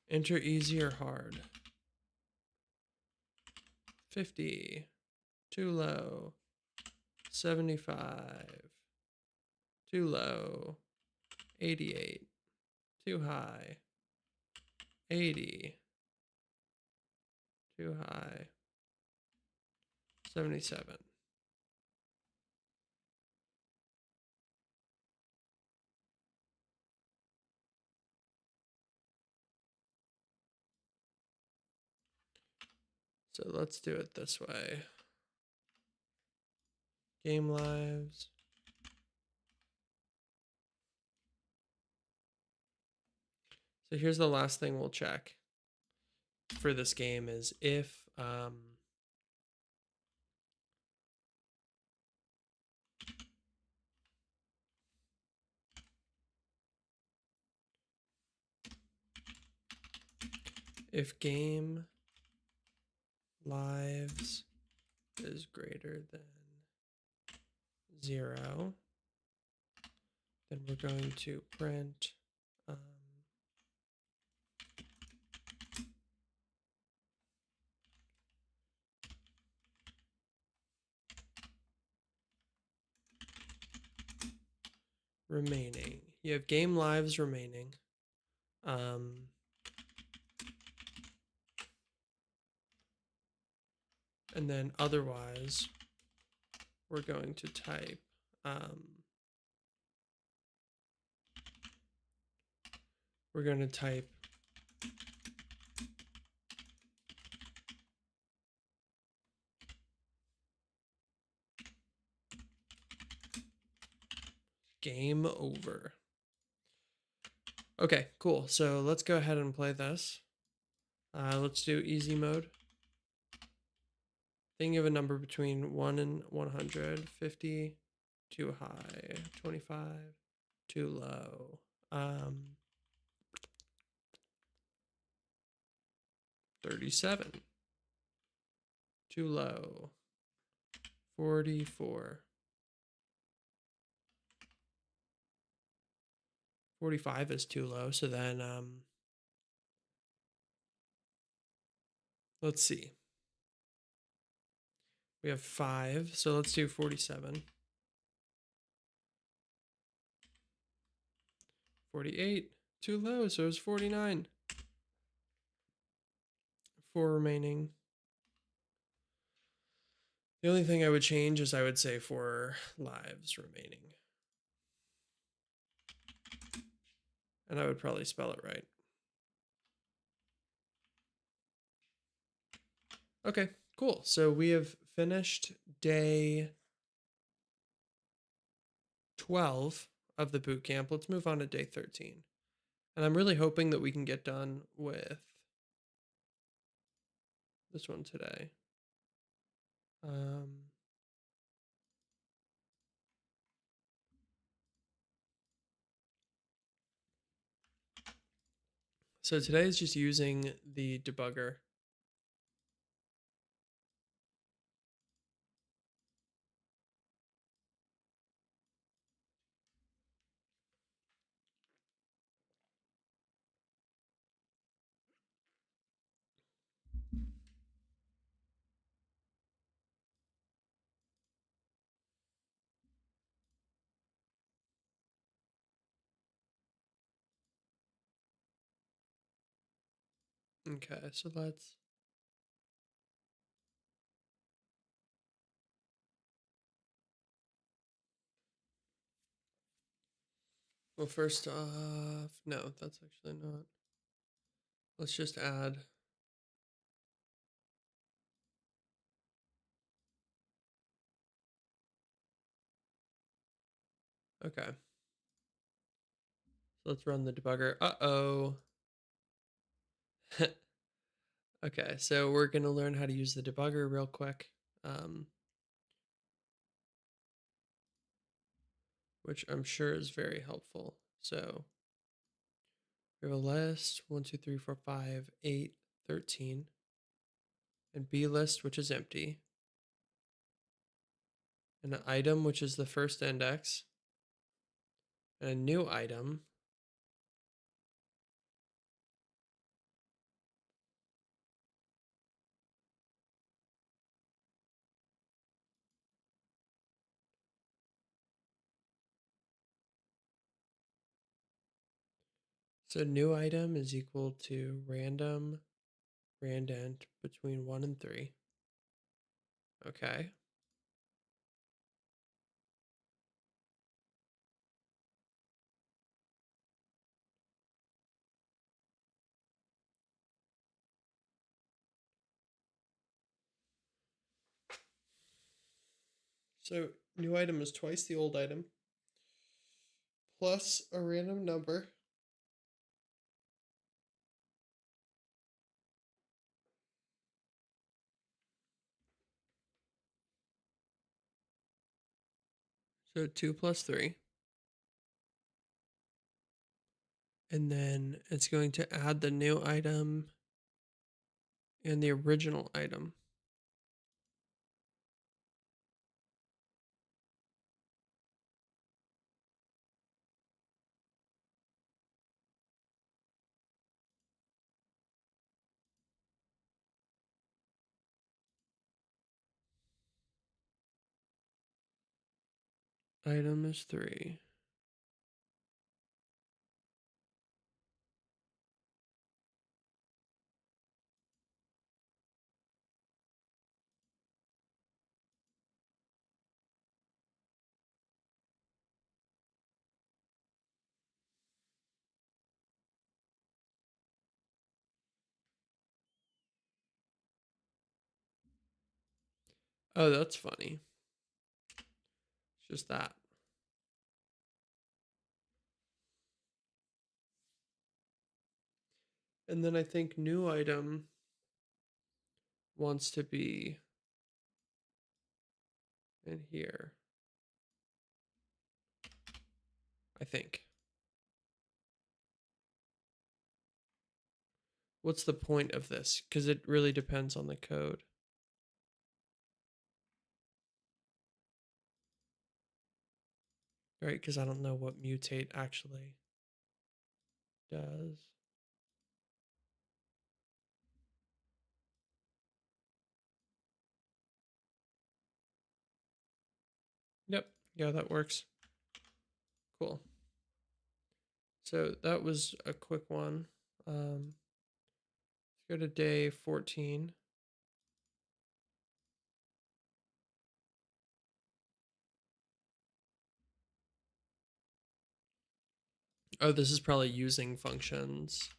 Enter easy or hard. 50. Too low. 75. Too low. 88. Too high. 80. Too high. 77. So let's do it this way. Game lives. So here's the last thing we'll check for this game is if game lives is greater than 0, then we're going to print remaining. You have game lives remaining. And then otherwise, we're going to type game over. Okay, cool. So let's go ahead and play this. Let's do easy mode. Think of a number between 1 and 100. 50, too high. 25, too low. 37, too low. 44. 45 is too low, so then let's see. We have 5, so let's do 47. 48, too low, so it's 49. 4 remaining. The only thing I would change is I would say 4 lives remaining. And I would probably spell it right. Okay, cool. So we have finished day 12 of the boot camp. Let's move on to day 13. And I'm really hoping that we can get done with this one today. So today is just using the debugger. Okay, so let's well, first off, no, that's actually not. Let's just add. Okay. So let's run the debugger. Uh-oh. Okay, so we're going to learn how to use the debugger real quick, which I'm sure is very helpful. So we have a list, 1, 2, 3, 4, 5, 8, 13, and B list, which is empty. an item, which is the first index, and a new item. So new item is equal to random randint between 1 and 3. Okay. So new item is twice the old item plus a random number. So 2 plus 3. And then it's going to add the new item and the original item. Item is 3. Oh, that's funny. It's just that. And then I think new item wants to be in here. I think. What's the point of this? Because it really depends on the code. Right? Because I don't know what mutate actually does. Yep. Yeah, that works. Cool. So that was a quick one. Let's go to day 14. Oh, this is probably using functions.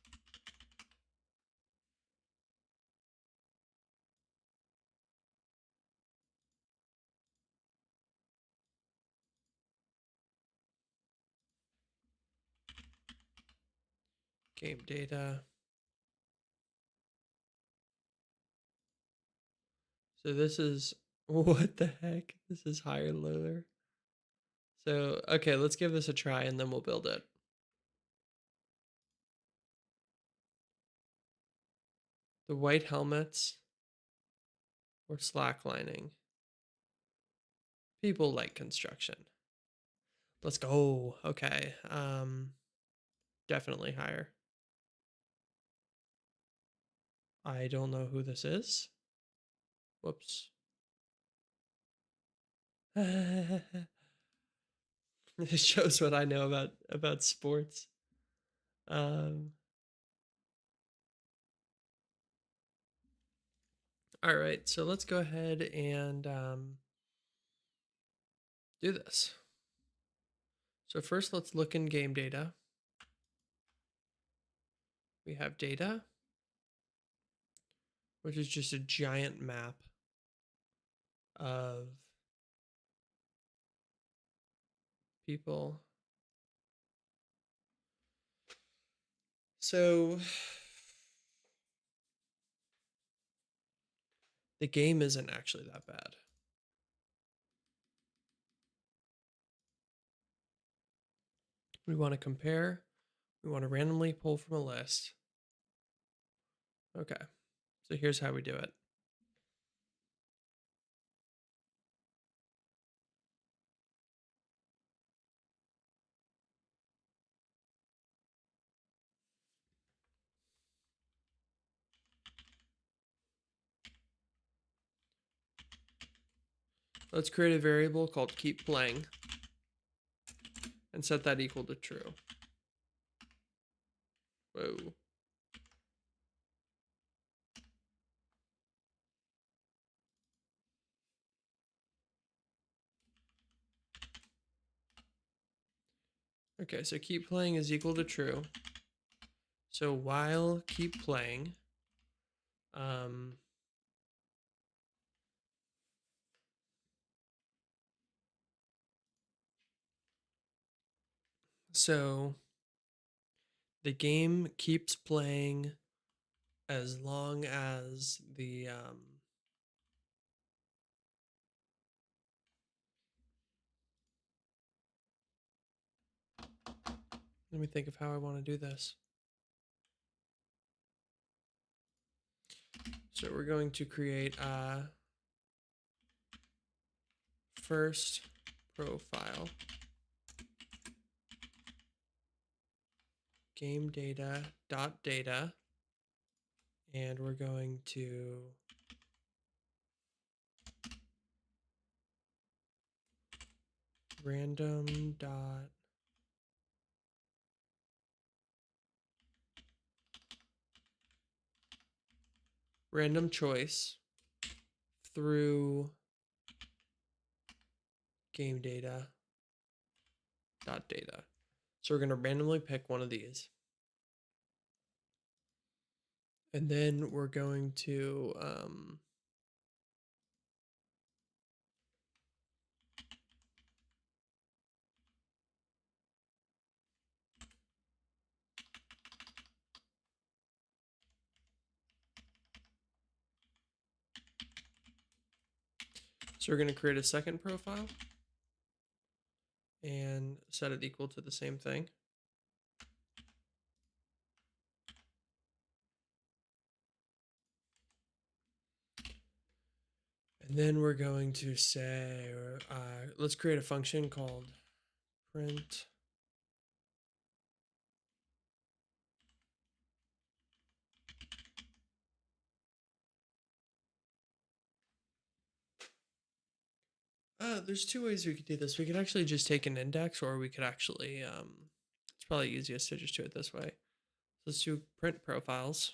Game data. So this is, what the heck? This is higher, lower. So, okay, let's give this a try and then we'll build it. The white helmets or slacklining. People like construction. Let's go. Okay. Definitely higher. I don't know who this is. Whoops. It shows what I know about sports. All right, so let's go ahead and do this. So first, let's look in game data. We have data, which is just a giant map of people. So the game isn't actually that bad. We want to compare. We want to randomly pull from a list. Okay, so here's how we do it. Let's create a variable called keep playing and set that equal to true. Whoa. Okay, so keep playing is equal to true. So while keep playing, so the game keeps playing as long as the let me think of how I want to do this. So we're going to create a first profile game data dot data, and we're going to random dot random choice through game data dot data. So we're going to randomly pick one of these. And then we're going to create a second profile and set it equal to the same thing. And then we're going to say, let's create a function called print there's two ways we could do this. We could actually just take an index, or we could actually, it's probably easiest to just do it this way. Let's do print profiles.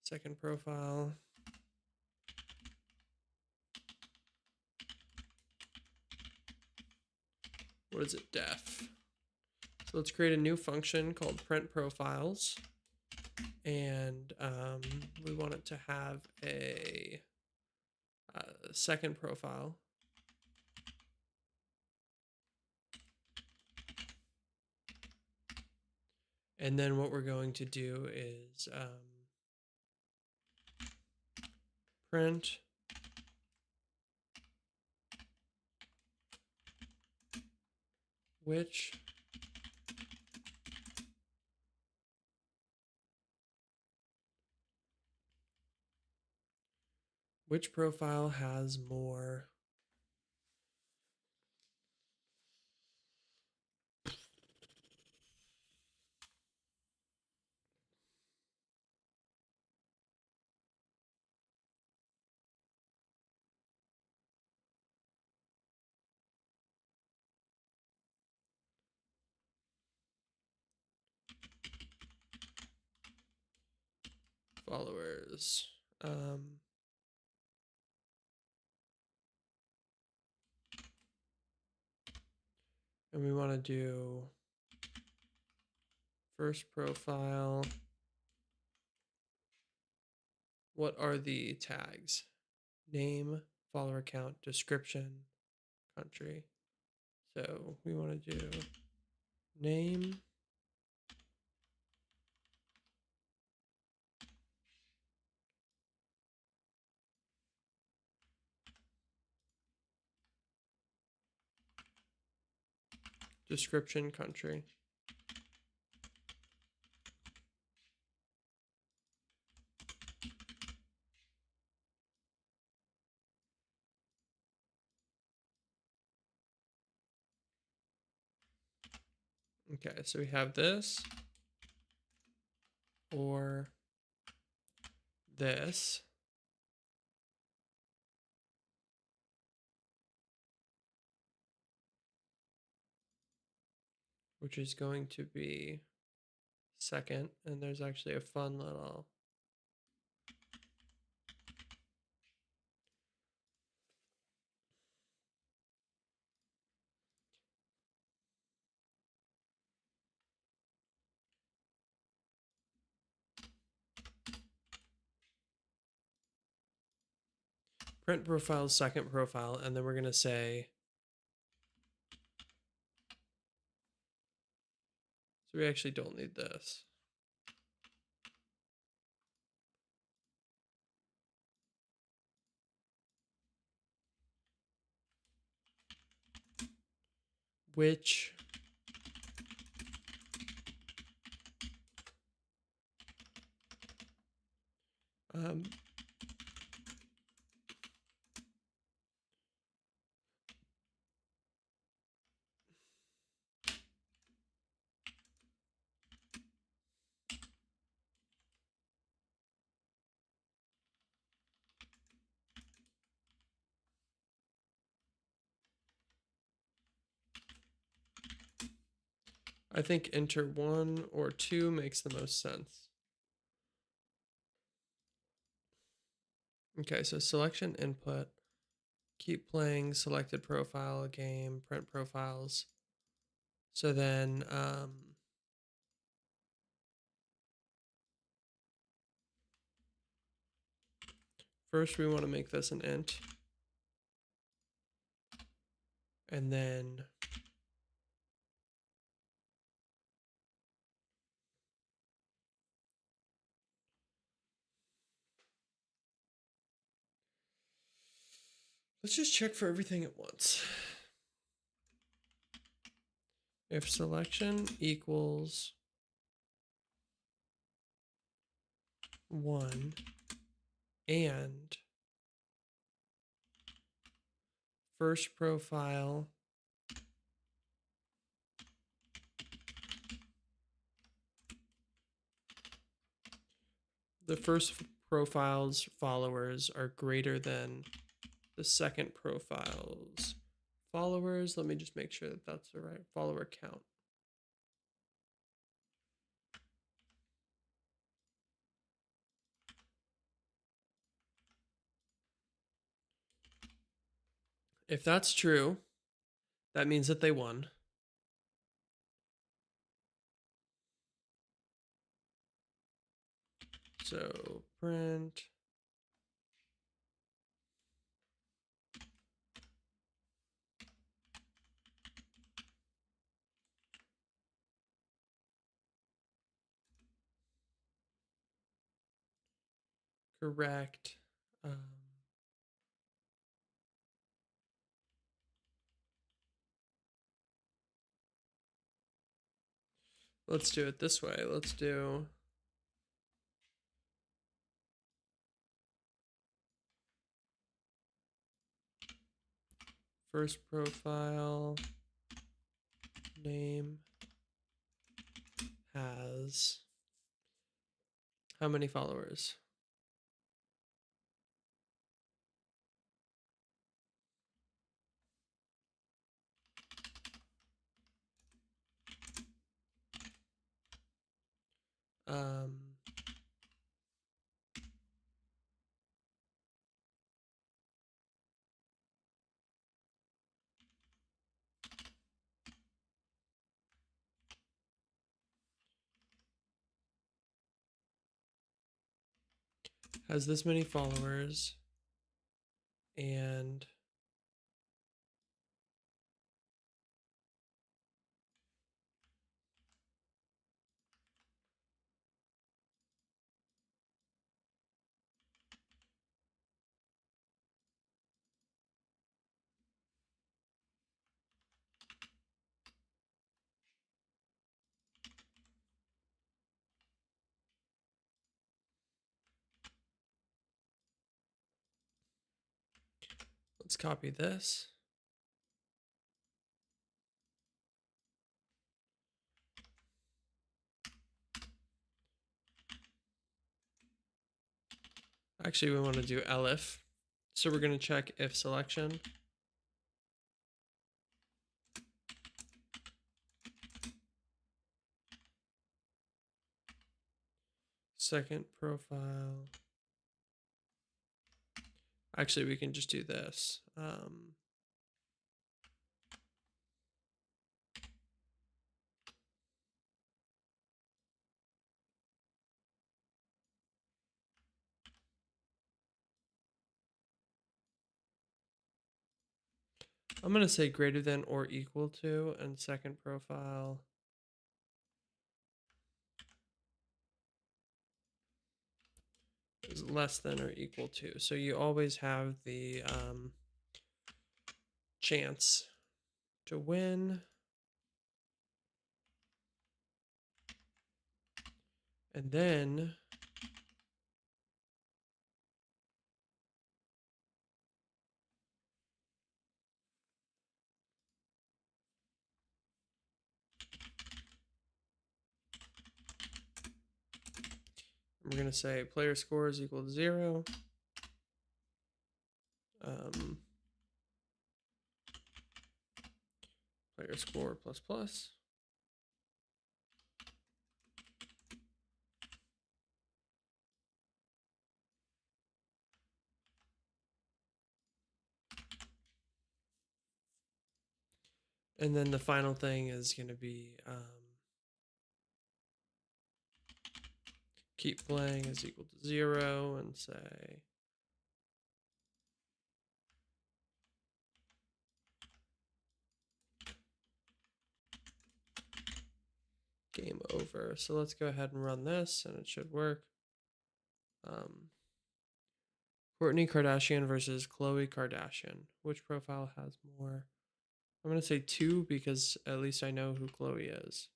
Second profile. What is it? Def. So let's create a new function called print profiles. And we want it to have a second profile. And then what we're going to do is print which profile has more followers. And we want to do first profile. What are the tags? Name, follower count, description, country. So we want to do name, description, country. Okay, so we have this or this. Which is going to be second. And there's actually a fun little print profile, second profile, and then we're going to say, so we actually don't need this. Which um, I think enter 1 or 2 makes the most sense. Okay, so selection input, keep playing selected profile game, print profiles. So then first we want to make this an int. And then let's just check for everything at once. If selection equals 1 and first profile the first profile's followers are greater than the second profile's followers. Let me just make sure that that's the right follower count. If that's true, that means that they won. So print correct. Let's do it this way. Let's do first profile name has how many followers? Um, has this many followers and let's copy this. Actually, we want to do elif. So we're going to check if selection. Second profile. Actually, we can just do this. I'm going to say greater than or equal to, and second profile is less than or equal to. So you always have the chance to win. And then we're going to say player score is equal to 0. Player score plus plus. And then the final thing is going to be keep playing is equal to 0 and say game over. So let's go ahead and run this and it should work. Kourtney Kardashian versus Khloe Kardashian. Which profile has more? I'm going to say 2 because at least I know who Khloe is.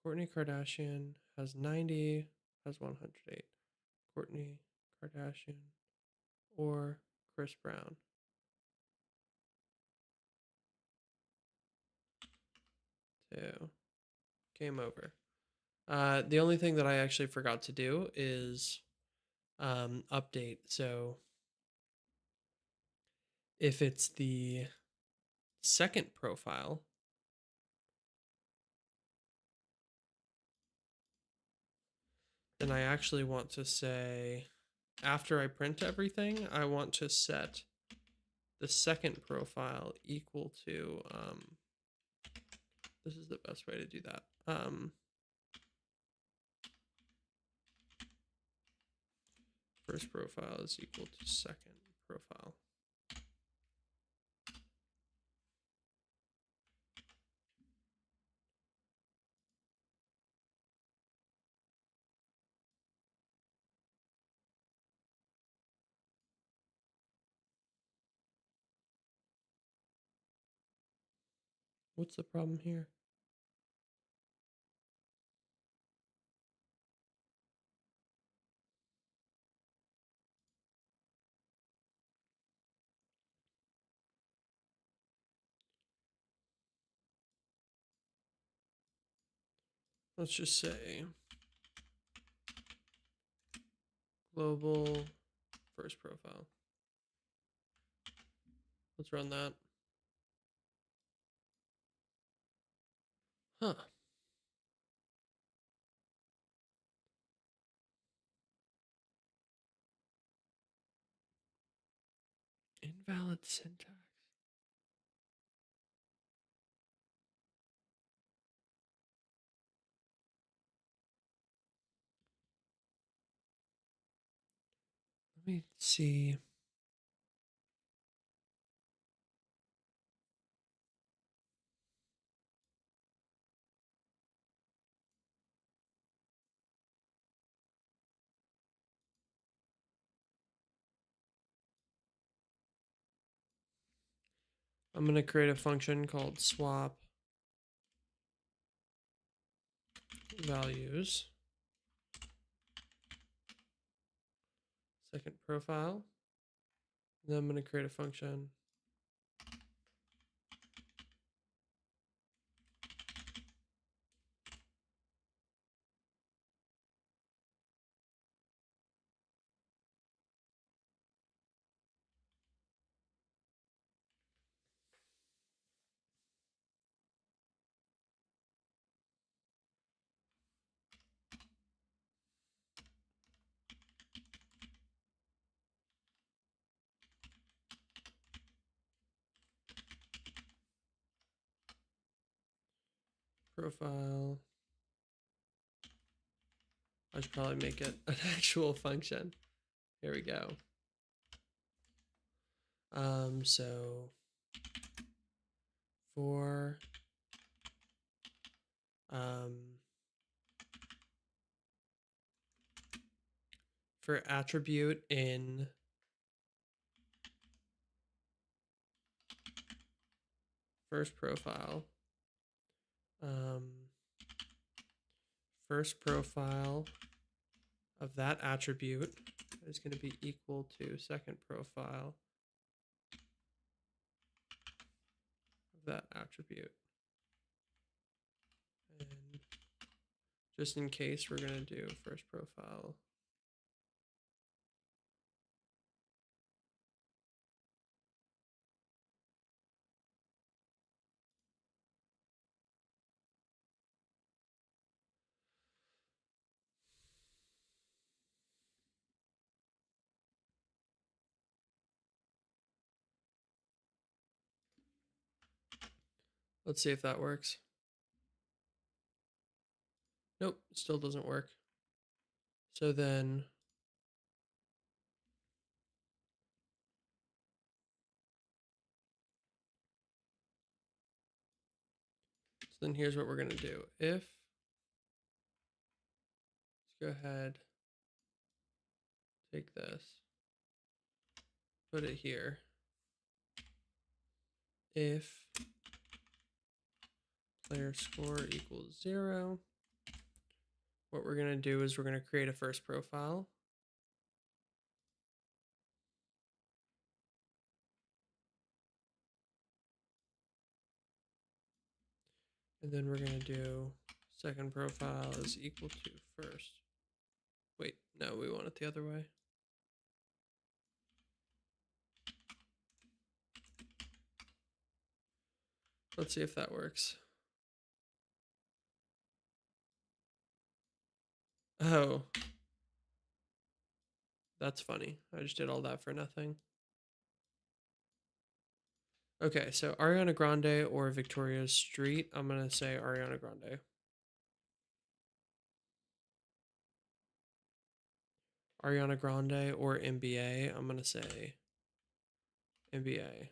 Kourtney Kardashian has 90, has 108. Kourtney Kardashian or Chris Brown. 2. Game over. The only thing that I actually forgot to do is update. So if it's the second profile, then I actually want to say, after I print everything, I want to set the second profile equal to, this is the best way to do that. First profile is equal to second profile. What's the problem here? Let's just say global first profile. Let's run that. Huh. Invalid syntax. Let me see. I'm going to create a function called swap values. Second profile. Then I'm going to create a function profile. I should probably make it an actual function. Here we go. So for attribute in first profile, first profile of that attribute is going to be equal to second profile of that attribute. And just in case, we're going to do first profile. Let's see if that works. Nope, still doesn't work. So then here's what we're going to do. If, let's go ahead, take this, put it here. If player score equals 0, what we're going to do is we're going to create a first profile. And then we're going to do second profile is equal to first. Wait, no, we want it the other way. Let's see if that works. Oh, that's funny. I just did all that for nothing. Okay, so Ariana Grande or Victoria Street. I'm going to say Ariana Grande. Ariana Grande or NBA. I'm going to say NBA.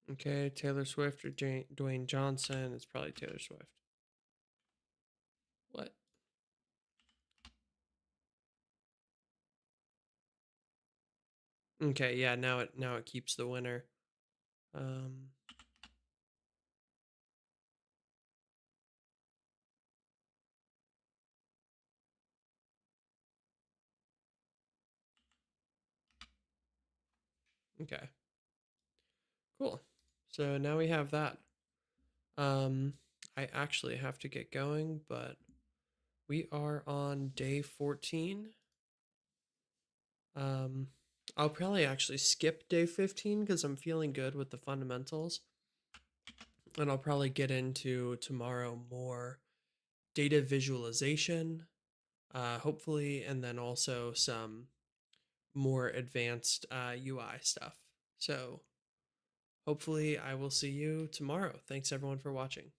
Okay, Taylor Swift or Dwayne Johnson. It's probably Taylor Swift. What? Okay, yeah, now it keeps the winner. Okay. Cool. So now we have that. I actually have to get going, but we are on day 14. I'll probably actually skip day 15 because I'm feeling good with the fundamentals. And I'll probably get into tomorrow more data visualization, hopefully, and then also some more advanced UI stuff. So hopefully I will see you tomorrow. Thanks everyone for watching.